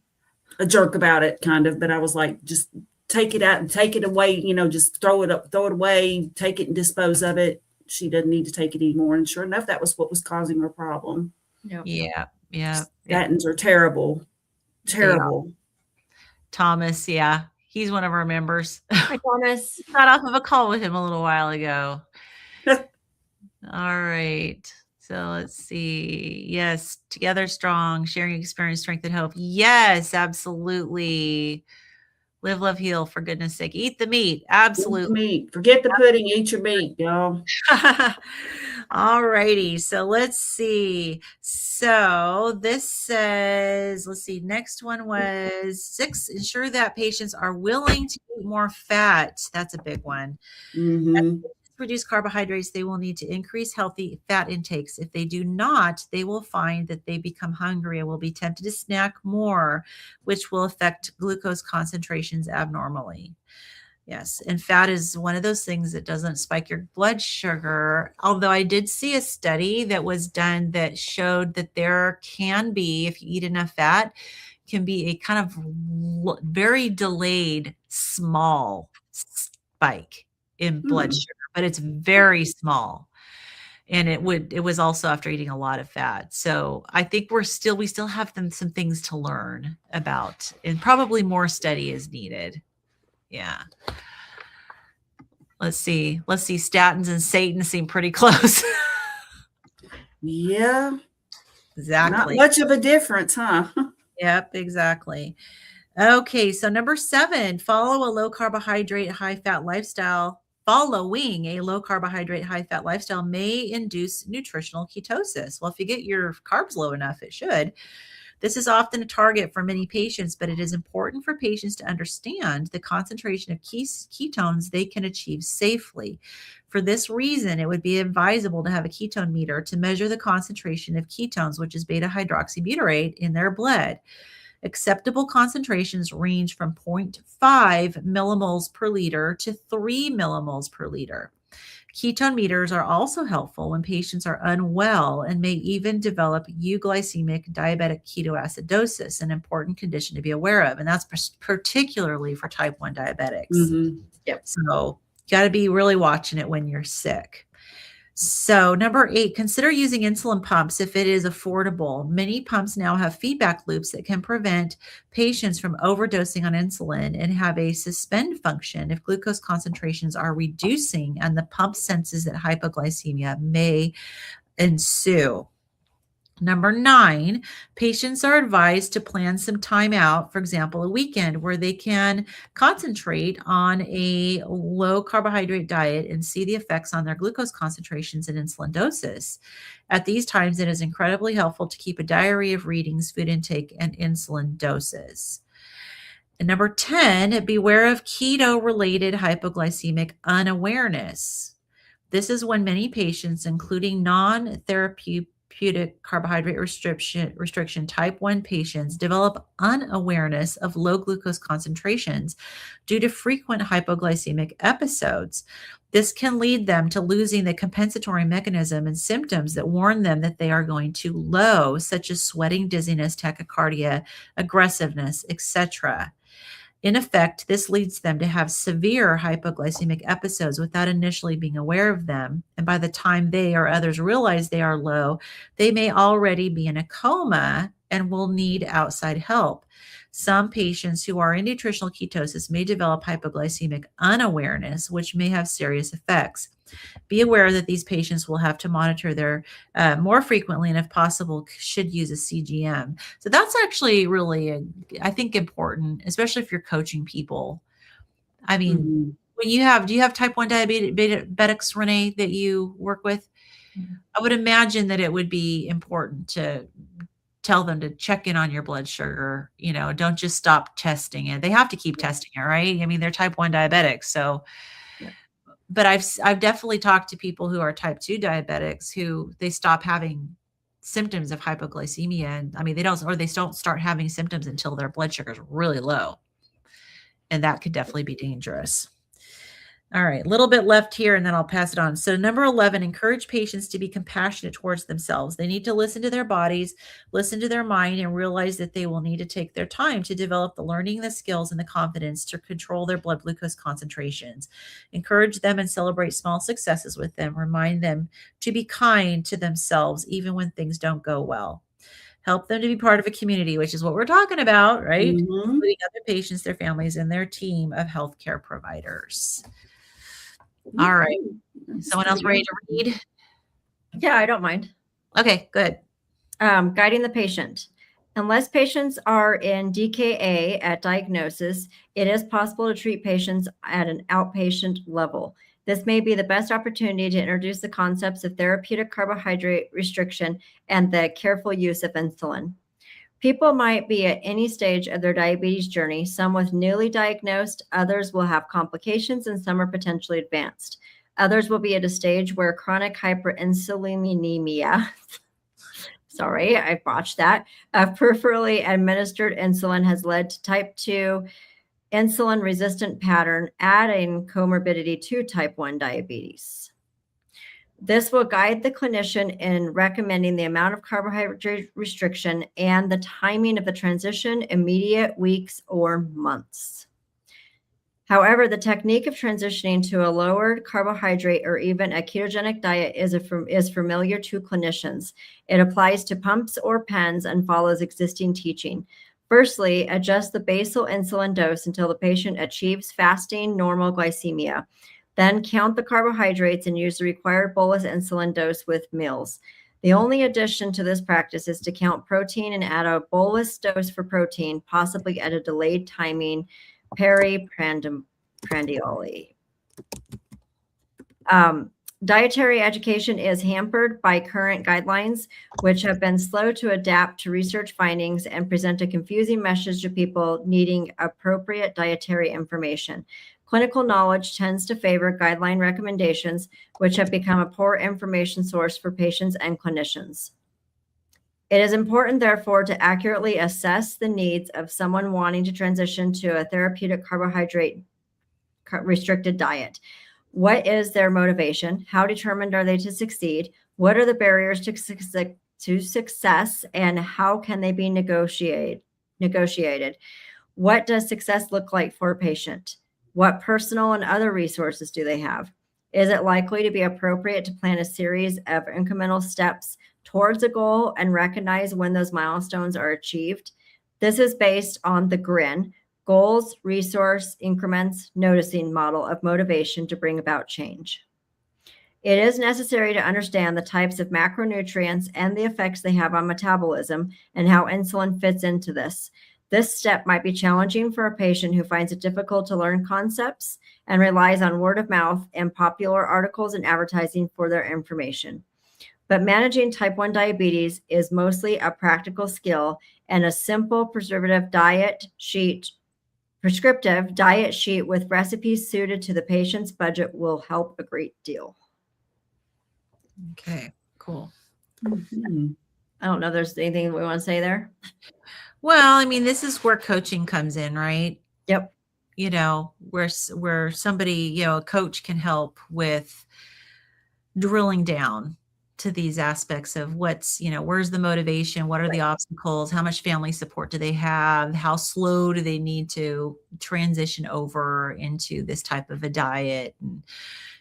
a jerk about it kind of, but I was like, just take it out and take it away, just throw it away, take it and dispose of it. She doesn't need to take it anymore. And sure enough, that was what was causing her problem. Yeah. Yeah. Statins are terrible. Terrible. Thomas, yeah. He's one of our members. Hi, Thomas. Got off of a call with him a little while ago. All right. So let's see. Yes. Together strong, sharing experience, strength, and hope. Yes, absolutely. Live, love, heal, for goodness sake. Eat the meat. Absolutely. Eat the meat. Forget the pudding. Eat your meat, y'all. All righty. So let's see. So this says, let's see, next one was 6, ensure that patients are willing to eat more fat. That's a big one. Mm-hmm. Reduce carbohydrates, they will need to increase healthy fat intakes. If they do not, they will find that they become hungry and will be tempted to snack more, which will affect glucose concentrations abnormally. Yes, and fat is one of those things that doesn't spike your blood sugar. Although I did see a study that was done that showed that there can be, if you eat enough fat, can be a kind of very delayed small spike in blood sugar, but it's very small. And it was also after eating a lot of fat. So I think we still have some things to learn about, and probably more study is needed. Yeah. Let's see. Statins and Satan seem pretty close. Yeah. Exactly. Not much of a difference, huh? Yep, exactly. Okay, so number 7, following a low carbohydrate, high fat lifestyle may induce nutritional ketosis. Well, if you get your carbs low enough, it should. This is often a target for many patients, but it is important for patients to understand the concentration of ketones they can achieve safely. For this reason, it would be advisable to have a ketone meter to measure the concentration of ketones, which is beta hydroxybutyrate, in their blood. Acceptable concentrations range from 0.5 millimoles per liter to 3 millimoles per liter. Ketone meters are also helpful when patients are unwell and may even develop euglycemic diabetic ketoacidosis, an important condition to be aware of. And that's particularly for type 1 diabetics. Mm-hmm. Yep. So you got to be really watching it when you're sick. So number 8, consider using insulin pumps if it is affordable. Many pumps now have feedback loops that can prevent patients from overdosing on insulin and have a suspend function if glucose concentrations are reducing and the pump senses that hypoglycemia may ensue. Number 9, patients are advised to plan some time out, for example, a weekend where they can concentrate on a low carbohydrate diet and see the effects on their glucose concentrations and insulin doses. At these times, it is incredibly helpful to keep a diary of readings, food intake, and insulin doses. And number 10, beware of keto-related hypoglycemic unawareness. This is when many patients, including non-therapeutic carbohydrate restriction type 1 patients, develop unawareness of low glucose concentrations due to frequent hypoglycemic episodes. This can lead them to losing the compensatory mechanism and symptoms that warn them that they are going too low, such as sweating, dizziness, tachycardia, aggressiveness, etc. In effect, this leads them to have severe hypoglycemic episodes without initially being aware of them. And by the time they or others realize they are low, they may already be in a coma and will need outside help. Some patients who are in nutritional ketosis may develop hypoglycemic unawareness, which may have serious effects. Be aware that these patients will have to monitor their more frequently, and if possible, should use a CGM. So that's actually really, I think, important, especially if you're coaching people. I mean, Mm-hmm. when do you have type 1 diabetics, Renee, that you work with? I would imagine that it would be important to tell them to check in on your blood sugar. Don't just stop testing it. They have to keep testing it, right? I mean, they're type 1 diabetics, so but I've definitely talked to people who are type 2 diabetics who they stop having symptoms of hypoglycemia. And I mean, they don't start having symptoms until their blood sugar is really low. And that could definitely be dangerous. All right, a little bit left here and then I'll pass it on. So number 11, encourage patients to be compassionate towards themselves. They need to listen to their bodies, listen to their mind, and realize that they will need to take their time to develop the learning, the skills, and the confidence to control their blood glucose concentrations. Encourage them and celebrate small successes with them. Remind them to be kind to themselves even when things don't go well. Help them to be part of a community, which is what we're talking about, right? Mm-hmm. Including other patients, their families, and their team of healthcare providers. All right. Someone else ready to read? Yeah, I don't mind. Okay, good. Guiding the patient. Unless patients are in DKA at diagnosis, it is possible to treat patients at an outpatient level. This may be the best opportunity to introduce the concepts of therapeutic carbohydrate restriction and the careful use of insulin. People might be at any stage of their diabetes journey, some with newly diagnosed, others will have complications, and some are potentially advanced. Others will be at a stage where chronic hyperinsulinemia, sorry, I botched that, peripherally administered insulin has led to type 2 insulin resistant pattern, adding comorbidity to type 1 diabetes. This will guide the clinician in recommending the amount of carbohydrate restriction and the timing of the transition, immediate, weeks, or months. However, the technique of transitioning to a lower carbohydrate or even a ketogenic diet is familiar to clinicians. It applies to pumps or pens and follows existing teaching. Firstly, adjust the basal insulin dose until the patient achieves fasting normal glycemia. Then count the carbohydrates and use the required bolus insulin dose with meals. The only addition to this practice is to count protein and add a bolus dose for protein, possibly at a delayed timing, periprandially. Dietary education is hampered by current guidelines, which have been slow to adapt to research findings and present a confusing message to people needing appropriate dietary information. Clinical knowledge tends to favor guideline recommendations, which have become a poor information source for patients and clinicians. It is important, therefore, to accurately assess the needs of someone wanting to transition to a therapeutic carbohydrate restricted diet. What is their motivation? How determined are they to succeed? What are the barriers to success, and how can they be negotiated? What does success look like for a patient? What personal and other resources do they have? Is it likely to be appropriate to plan a series of incremental steps towards a goal and recognize when those milestones are achieved? This is based on the GRIN, goals, resource, increments, noticing model of motivation to bring about change. It is necessary to understand the types of macronutrients and the effects they have on metabolism and how insulin fits into this. This step might be challenging for a patient who finds it difficult to learn concepts and relies on word of mouth and popular articles and advertising for their information. But managing type 1 diabetes is mostly a practical skill, and a simple preservative diet sheet prescriptive diet sheet with recipes suited to the patient's budget will help a great deal. Okay, cool. Mhm. I don't know if there's anything we want to say there. Well, I mean, this is where coaching comes in, right? Yep. You know, where somebody, you know, a coach can help with drilling down to these aspects of what's, you know, where's the motivation, what are the obstacles, how much family support do they have, how slow do they need to transition over into this type of a diet, and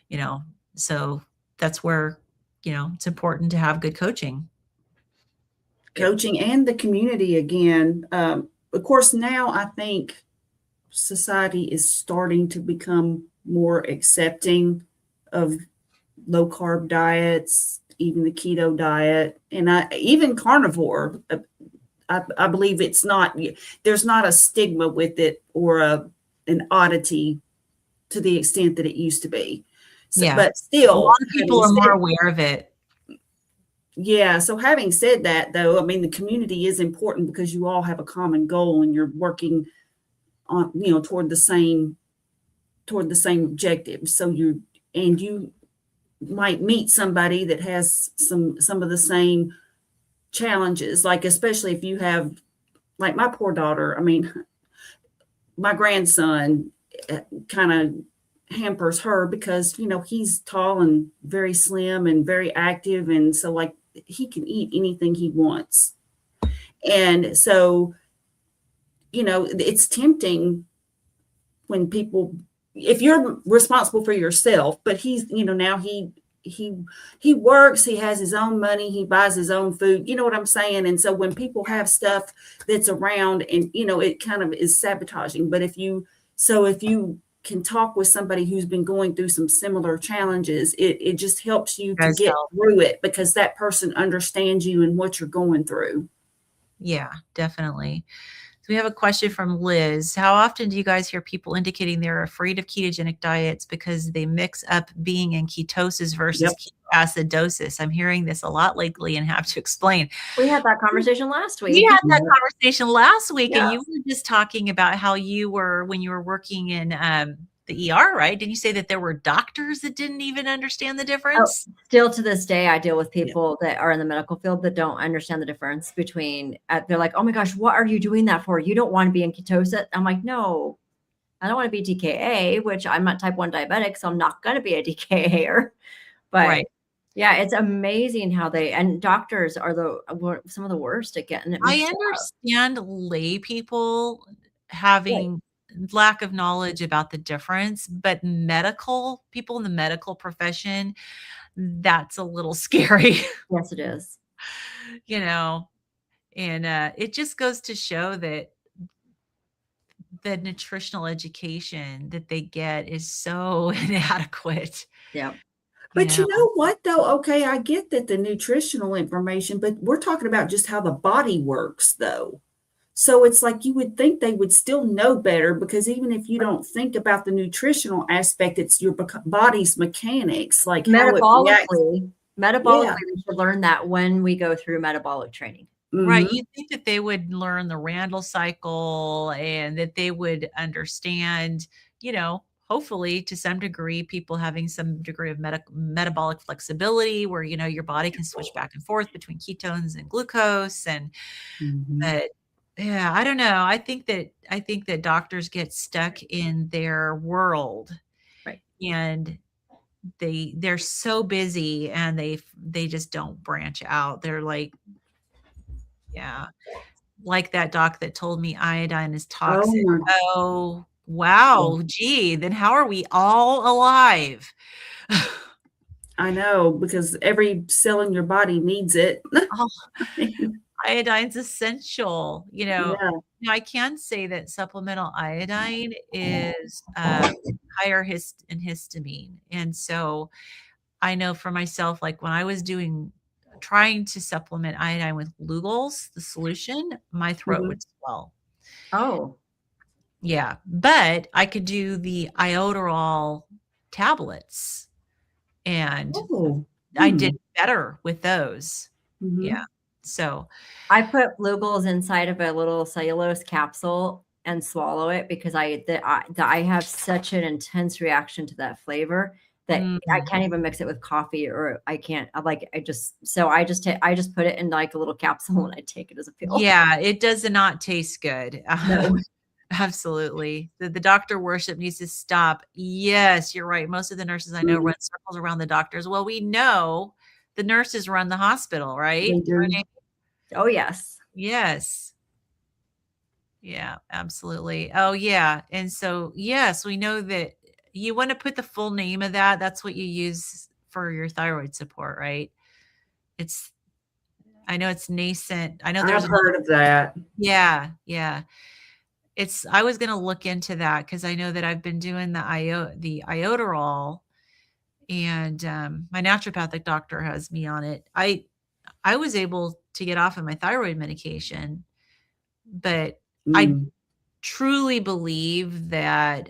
you know, so that's where, you know, it's important to have good coaching. Coaching and the community again. Of course, now I think society is starting to become more accepting of low carb diets, even the keto diet, and even carnivore. I believe it's not, there's not a stigma with it or an oddity to the extent that it used to be. So, Yeah. but A lot still, of people are more aware of it. yeah. So having said that, though, I mean, the community is important because you all have a common goal and you're working on, toward the same objective. So you might meet somebody that has some of the same challenges, like especially if you have, like my poor daughter. I mean, my grandson kind of hampers her because he's tall and very slim and very active, and so like he can eat anything he wants. And so it's tempting when people, if you're responsible for yourself, but he's now he works, he has his own money, he buys his own food, you know what I'm saying? And so when people have stuff that's around, and it kind of is sabotaging. But if you can talk with somebody who's been going through some similar challenges, it just helps you to get through it because that person understands you and what you're going through. Yeah, definitely. So we have a question from Liz. How often do you guys hear people indicating they're afraid of ketogenic diets because they mix up being in ketosis versus ketoacidosis? I'm hearing this a lot lately and have to explain. We had that conversation last week. We had that conversation last week, and you were just talking about how you were, when you were working in the ER, right? Didn't you say that there were doctors that didn't even understand the difference? Oh, still to this day, I deal with people that are in the medical field that don't understand the difference between, they're like, oh my gosh, what are you doing that for? You don't want to be in ketosis. I'm like, no, I don't want to be DKA, which I'm not type 1 diabetic, so I'm not going to be a DKAer. But yeah, it's amazing how and doctors are some of the worst at getting it mixed up. I understand lay people having lack of knowledge about the difference, but people in the medical profession, that's a little scary. Yes, it is. And it just goes to show that the nutritional education that they get is so inadequate. Yeah. But you know what, though? Okay, I get that the nutritional information, but we're talking about just how the body works, though. So it's like you would think they would still know better, because even if you don't think about the nutritional aspect, it's your body's mechanics, like metabolically. We should learn that when we go through metabolic training. Right. You think that they would learn the Randall cycle and that they would understand, hopefully to some degree, people having some degree of metabolic flexibility where, your body can switch back and forth between ketones and glucose. And, but yeah, I don't know. I think that doctors get stuck in their world, right? And they're so busy and they just don't branch out. They're like, yeah, like that doc that told me iodine is toxic. Oh, wow. Gee, then how are we all alive? I know, because every cell in your body needs it. Iodine's essential. I can say that supplemental iodine is higher in histamine. And so I know for myself, like when I was trying to supplement iodine with Lugol's, the solution, my throat would swell. Oh. Yeah. But I could do the iodoral tablets, and I did better with those. Yeah. So I put Lugol's inside of a little cellulose capsule and swallow it because I have such an intense reaction to that flavor that I can't even mix it with coffee, or I can't I just put it in like a little capsule and I take it as a pill. Yeah, it does not taste good. No. Absolutely. The doctor worship needs to stop. Yes, you're right. Most of the nurses I know Mhm. run circles around the doctors. Well, we know the nurses run the hospital, right? They do. Renee? Oh yes. Yes. Yeah, absolutely. Oh, yeah. And so, yes, we know that you want to put the full name of that. That's what you use for your thyroid support, right? It's, I know it's nascent. I know there's I've another, heard of that. yeah, yeah. It's, I was going to look into that because I know that I've been doing the iodoral, and my naturopathic doctor has me on it. I was able to get off of my thyroid medication, but I Mm. truly believe that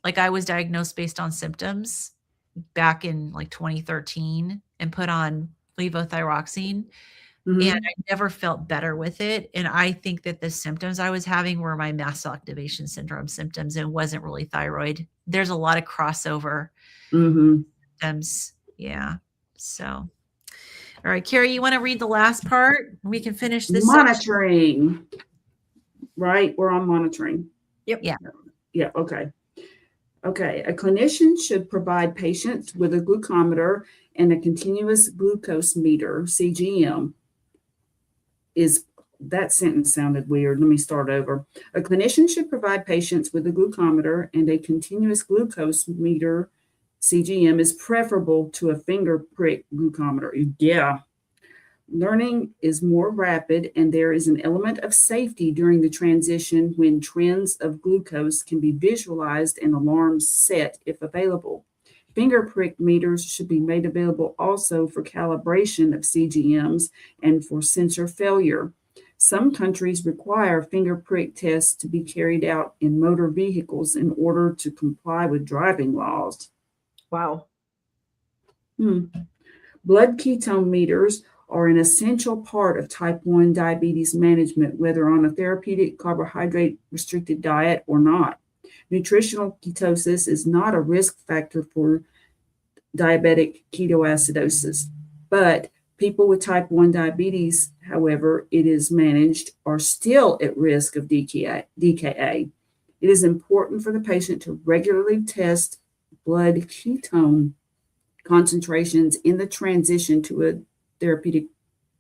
like I was diagnosed based on symptoms back in like 2013 and put on levothyroxine, and Mhm. I never felt better with it. And I think that the symptoms I was having were my mast cell activation syndrome symptoms and wasn't really thyroid. There's a lot of crossover Mhm. symptoms. Yeah. So, all right, Carrie, you want to read the last part? We can finish this section. Monitoring, right? We're on monitoring. Yep. Yeah. Yeah. Okay. Okay. A clinician should provide patients with a glucometer and a continuous glucose meter, CGM. Is that sentence sounded weird? Let me start over. A clinician should provide patients with a glucometer and a continuous glucose meter, CGM, is preferable to a finger prick glucometer. Yeah. Learning is more rapid, and there is an element of safety during the transition when trends of glucose can be visualized and alarms set if available. Finger prick meters should be made available also for calibration of CGMs and for sensor failure. Some countries require finger prick tests to be carried out in motor vehicles in order to comply with driving laws. Wow. Hmm. Blood ketone meters are an essential part of type 1 diabetes management, whether on a therapeutic carbohydrate restricted diet or not. Nutritional ketosis is not a risk factor for diabetic ketoacidosis, but people with type 1 diabetes, however it is managed, are still at risk of DKA. It is important for the patient to regularly test blood ketone concentrations in the transition to a therapeutic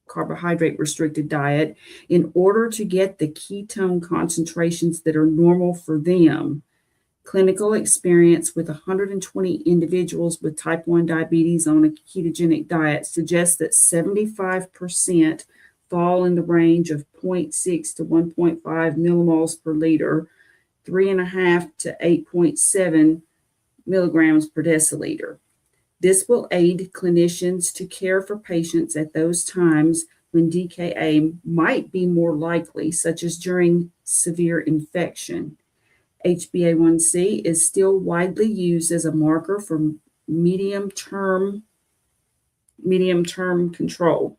carbohydrate restricted diet in order to get the ketone concentrations that are normal for them. Clinical experience with 120 individuals with type 1 diabetes on a ketogenic diet suggests that 75% fall in the range of 0.6 to 1.5 millimoles per liter, 3.5 to 8.7 milligrams per deciliter. This will aid clinicians to care for patients at those times when DKA might be more likely, such as during severe infection. HbA1c is still widely used as a marker for medium-term control.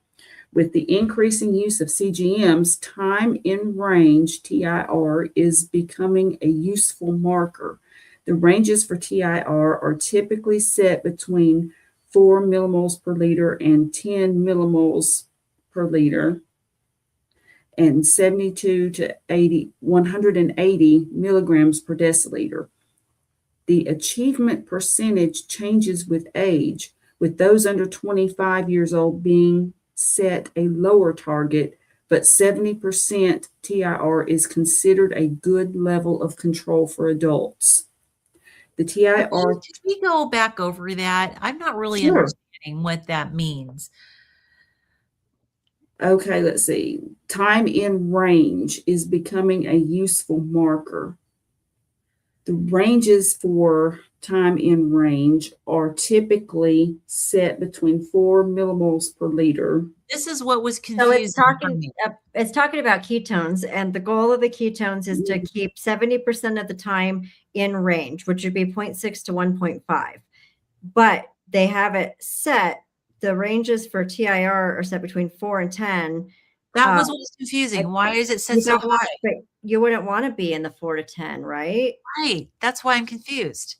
With the increasing use of CGMs, time in range, TIR, is becoming a useful marker. The ranges for TIR are typically set between 4 millimoles per liter and 10 millimoles per liter, and 72 to 180 milligrams per deciliter. The achievement percentage changes with age, with those under 25 years old being set a lower target, but 70% TIR is considered a good level of control for adults. The TIR, Could we go back over that? I'm not really sure. understanding what that means. Okay, let's see. Time in range is becoming a useful marker. The ranges for time in range are typically set between 4 millimoles per liter. This is what was So confusing for me. it's talking about ketones, and the goal of the ketones is to keep 70% of the time in range, which would be 0.6 to 1.5. But they have it set, the ranges for TIR are set between 4 and 10, That was what was confusing. Why is it set so high? But you wouldn't want to be in the 4 to 10, right? Right. That's why I'm confused.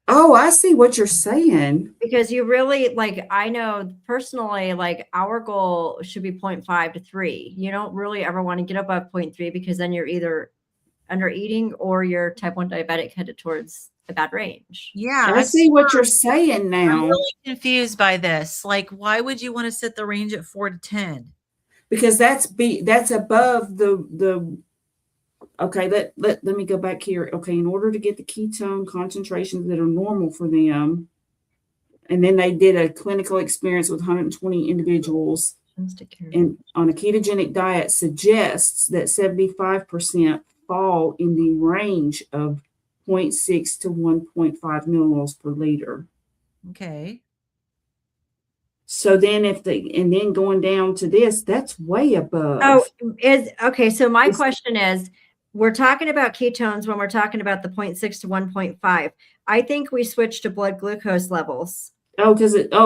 Oh, I see what you're saying. Because you really like, I know personally, like our goal should be 0.5 to 3. You don't really ever want to get above 0.3 because then you're either under eating or you're type 1 diabetic headed towards a bad range. Yeah. I see what you're saying I'm now. really confused by this. Like, why would you want to set the range at 4 to 10? Because that's above the okay, let me go back here. Okay, in order to get the ketone concentrations that are normal for them, and then they did a clinical experience with 120 individuals, and on a ketogenic diet suggests that 75% fall in the range of 0.6 to 1.5 millimoles per liter. Okay. So then and then going down to this, that's way above. Oh, okay. So my question is, we're talking about ketones when we're talking about the 0.6 to 1.5. I think we switched to blood glucose levels. Oh,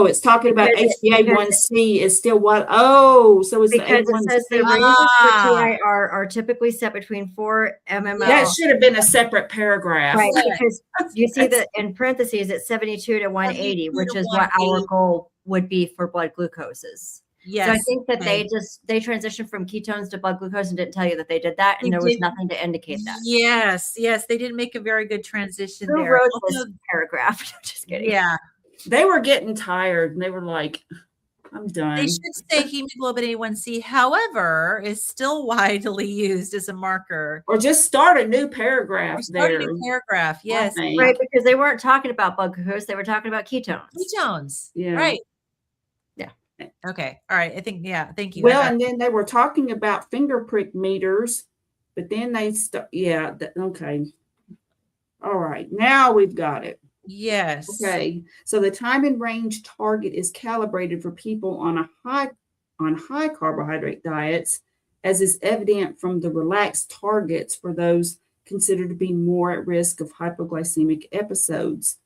it's talking about HbA1c is still what? Oh, so it's because the it says the ranges for TIR are typically set between 4 mmol. That should have been a separate paragraph. Right, because you see that in parentheses, it's 72 to 180, which is what our goal would be for blood glucoses. Yes. So I think that they transitioned from ketones to blood glucose and didn't tell you that they did that, and there was nothing to indicate that. Yes, they didn't make a very good transition Who there. wrote this paragraph? Just kidding. Yeah. They were getting tired, and they were like, I'm done. They should say hemoglobin A1c, however, is still widely used as a marker. Or just start a new paragraph Start a new paragraph, yes. Right, because they weren't talking about blood glucose, they were talking about ketones. Ketones, yeah. right. Yeah. Okay, all right, I think, thank you. Well, and then they were talking about finger prick meters, but then they, okay. All right, now we've got it. Yes. Okay, so the time and range target is calibrated for people on high carbohydrate diets, as is evident from the relaxed targets for those considered to be more at risk of hypoglycemic episodes.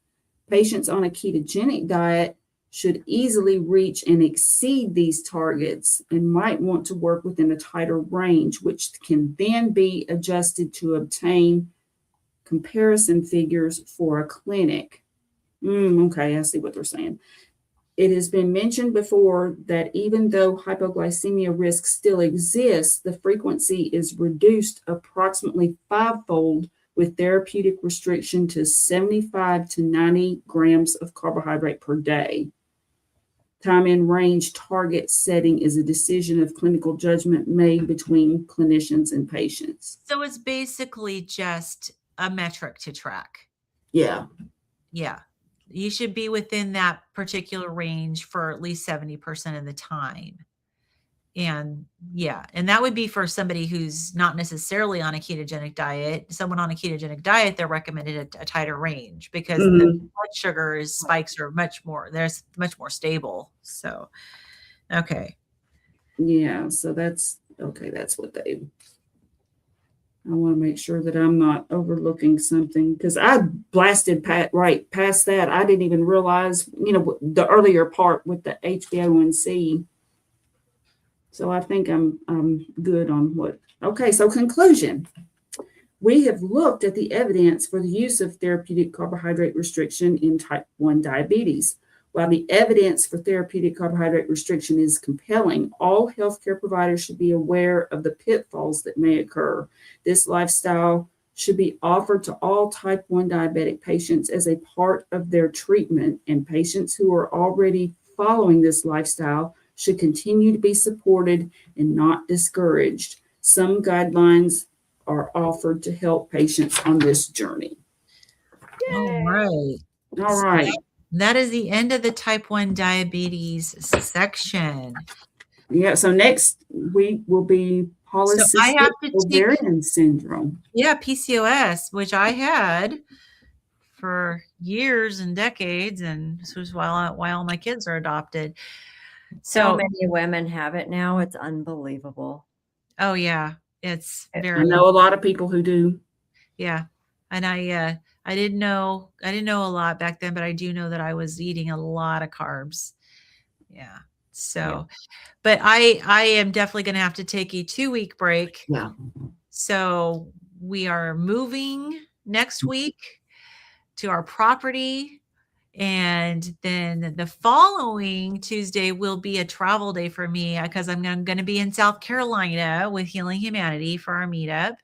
Patients on a ketogenic diet should easily reach and exceed these targets and might want to work within a tighter range, which can then be adjusted to obtain comparison figures for a clinic. Okay, I see what they're saying. It has been mentioned before that even though hypoglycemia risk still exists, the frequency is reduced approximately 5-fold with therapeutic restriction to 75 to 90 grams of carbohydrate per day. Time in range target setting is a decision of clinical judgment made between clinicians and patients. So it's basically just a metric to track. Yeah. Yeah. You should be within that particular range for at least 70% of the time. And and that would be for somebody who's not necessarily on a ketogenic diet. Someone on a ketogenic diet, they're recommended a tighter range because the blood sugar spikes are much more stable. So, okay. Yeah. So that's what I want to make sure that I'm not overlooking something because I blasted right past that. I didn't even realize, the earlier part with the HbA1c. So I think I'm good on what. Okay, so conclusion. We have looked at the evidence for the use of therapeutic carbohydrate restriction in type 1 diabetes. While the evidence for therapeutic carbohydrate restriction is compelling, all healthcare providers should be aware of the pitfalls that may occur. This lifestyle should be offered to all type 1 diabetic patients as a part of their treatment, and patients who are already following this lifestyle should continue to be supported and not discouraged. Some guidelines are offered to help patients on this journey. All right. All right. That is the end of the type 1 diabetes section. Yeah, so next week will be polycystic ovarian syndrome. Yeah, PCOS, which I had for years and decades, and this was while all my kids are adopted. So many women have it now. It's unbelievable. Oh yeah, it's very. I know a lot of people who do. Yeah, and I didn't know a lot back then, but I do know that I was eating a lot of carbs. Yeah. So, but I am definitely going to have to take a 2-week break. Yeah. So we are moving next week to our property. And then the following Tuesday will be a travel day for me because I'm going to be in South Carolina with Healing Humanity for our meetup.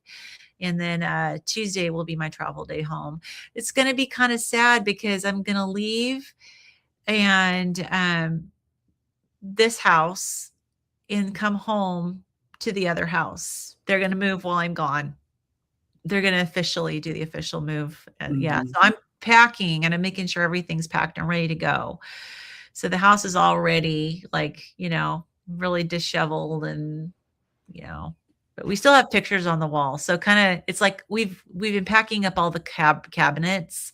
And then Tuesday will be my travel day home. It's going to be kind of sad because I'm going to leave and this house and come home to the other house. They're going to move while I'm gone. They're going to officially do the official move. Yeah. So I'm packing and I'm making sure everything's packed and ready to go. So the house is already like, really disheveled and, but we still have pictures on the wall. So kind of, it's like we've been packing up all the cabinets,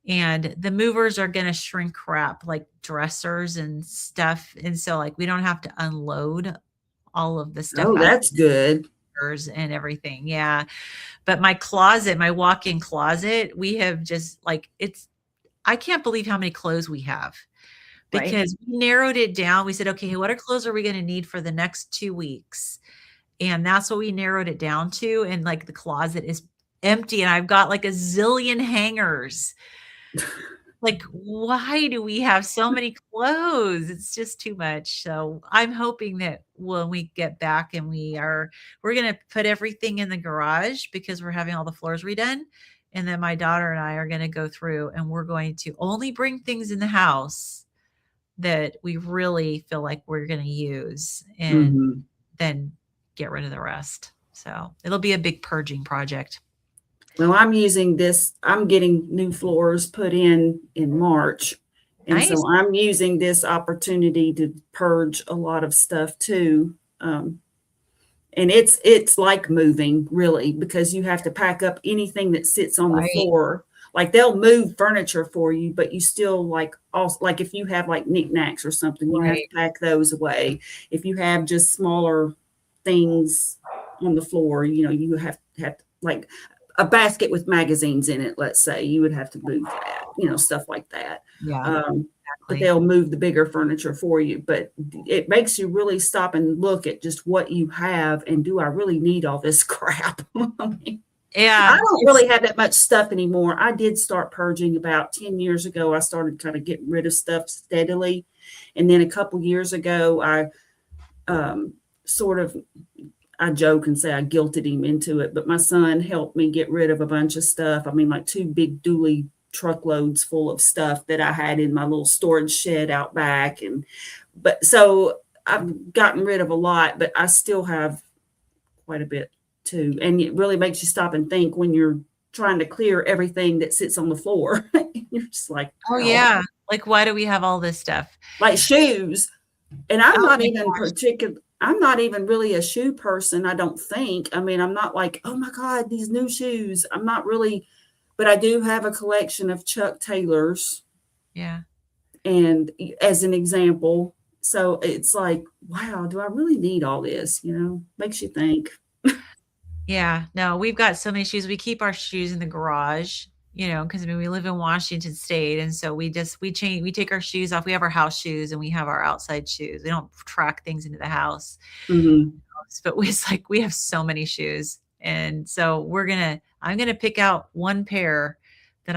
and the movers are going to shrink wrap like dressers and stuff. And so like, we don't have to unload all of the stuff Oh, out that's good. and everything. Yeah. But my closet, my walk-in closet, we have just like, I can't believe how many clothes we have because we narrowed it down. We said, okay, what clothes are we going to need for the next 2 weeks? And that's what we narrowed it down to. And like the closet is empty and I've got like a zillion hangers. Like, why do we have so many clothes? It's just too much. So I'm hoping that when we get back and we're going to put everything in the garage because we're having all the floors redone. And then my daughter and I are going to go through and we're going to only bring things in the house that we really feel like we're going to use and then get rid of the rest. So it'll be a big purging project. Well, I'm getting new floors put in March. And Nice. so I'm using this opportunity to purge a lot of stuff too. And it's like moving really, because you have to pack up anything that sits on the floor. Like they'll move furniture for you, but you still like if you have like knickknacks or something, you have to pack those away. If you have just smaller things on the floor, you have like a basket with magazines in it, let's say, you would have to move that, stuff like that. Yeah. But they'll move the bigger furniture for you. But it makes you really stop and look at just what you have and do I really need all this crap? I don't really have that much stuff anymore. I did start purging about 10 years ago. I started kind of getting rid of stuff steadily. And then a couple years ago, I joke and say I guilted him into it, but my son helped me get rid of a bunch of stuff. I mean, like 2 big dually truckloads full of stuff that I had in my little storage shed out back. But so I've gotten rid of a lot, but I still have quite a bit too. And it really makes you stop and think when you're trying to clear everything that sits on the floor. You're just like, oh yeah. Like, why do we have all this stuff? Like shoes. And I'm not even really a shoe person, I don't think. I mean, I'm not like, oh my God, these new shoes. I'm not really, but I do have a collection of Chuck Taylors. Yeah. And as an example, so it's like, wow, do I really need all this? Makes you think. Yeah, no, we've got so many shoes. We keep our shoes in the garage, because we live in Washington State. And so we take our shoes off. We have our house shoes and we have our outside shoes. We don't track things into the house. But we have so many shoes. And so I'm going to pick out one pair that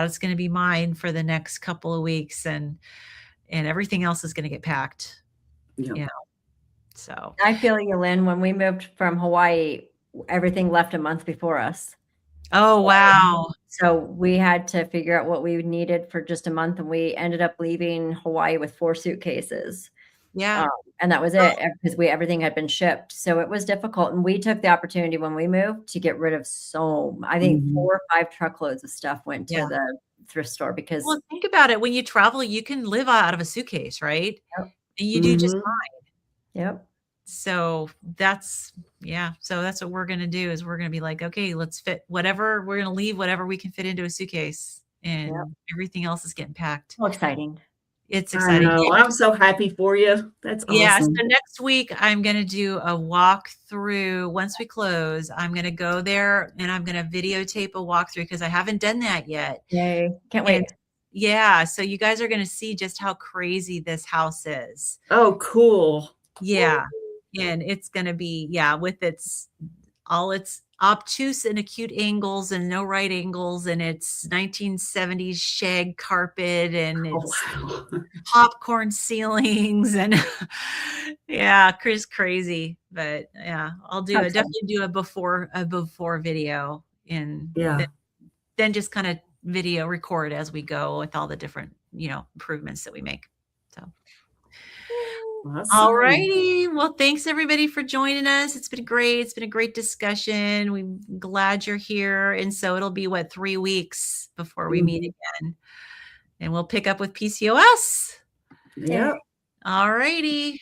is going to be mine for the next couple of weeks. And everything else is going to get packed. Yeah. So I feel you, Lynn. When we moved from Hawaii, everything left a month before us. Oh, wow. So we had to figure out what we needed for just a month. And we ended up leaving Hawaii with 4 suitcases. Yeah. And that was it because everything had been shipped. So it was difficult. And we took the opportunity when we moved to get rid of I think 4 or 5 truckloads of stuff went to the thrift store because. Well, think about it. When you travel, you can live out of a suitcase, right? Yep. And you do just fine. Yep. So that's what we're going to do is we're going to be like, okay, let's fit whatever, we're going to leave whatever we can fit into a suitcase and everything else is getting packed. So exciting. It's exciting. I know. I'm so happy for you. That's awesome. Yeah. So next week I'm going to do a walkthrough. Once we close, I'm going to go there and I'm going to videotape a walkthrough because I haven't done that yet. Yay. Can't wait. Yeah, so you guys are going to see just how crazy this house is. Oh, cool. Yeah. And it's going to be, yeah, with all its obtuse and acute angles and no right angles, and its 1970s shag carpet and Oh, its wow. popcorn ceilings and yeah, Chris crazy. But yeah, Okay. definitely do a before video, and Yeah. then just kind of video record as we go with all the different, improvements that we make. So all Awesome. righty. Well, thanks everybody for joining us. It's been great. It's been a great discussion. We're glad you're here. And so it'll be 3 weeks before we meet Mhm. again, and we'll pick up with PCOS. Yep. All righty.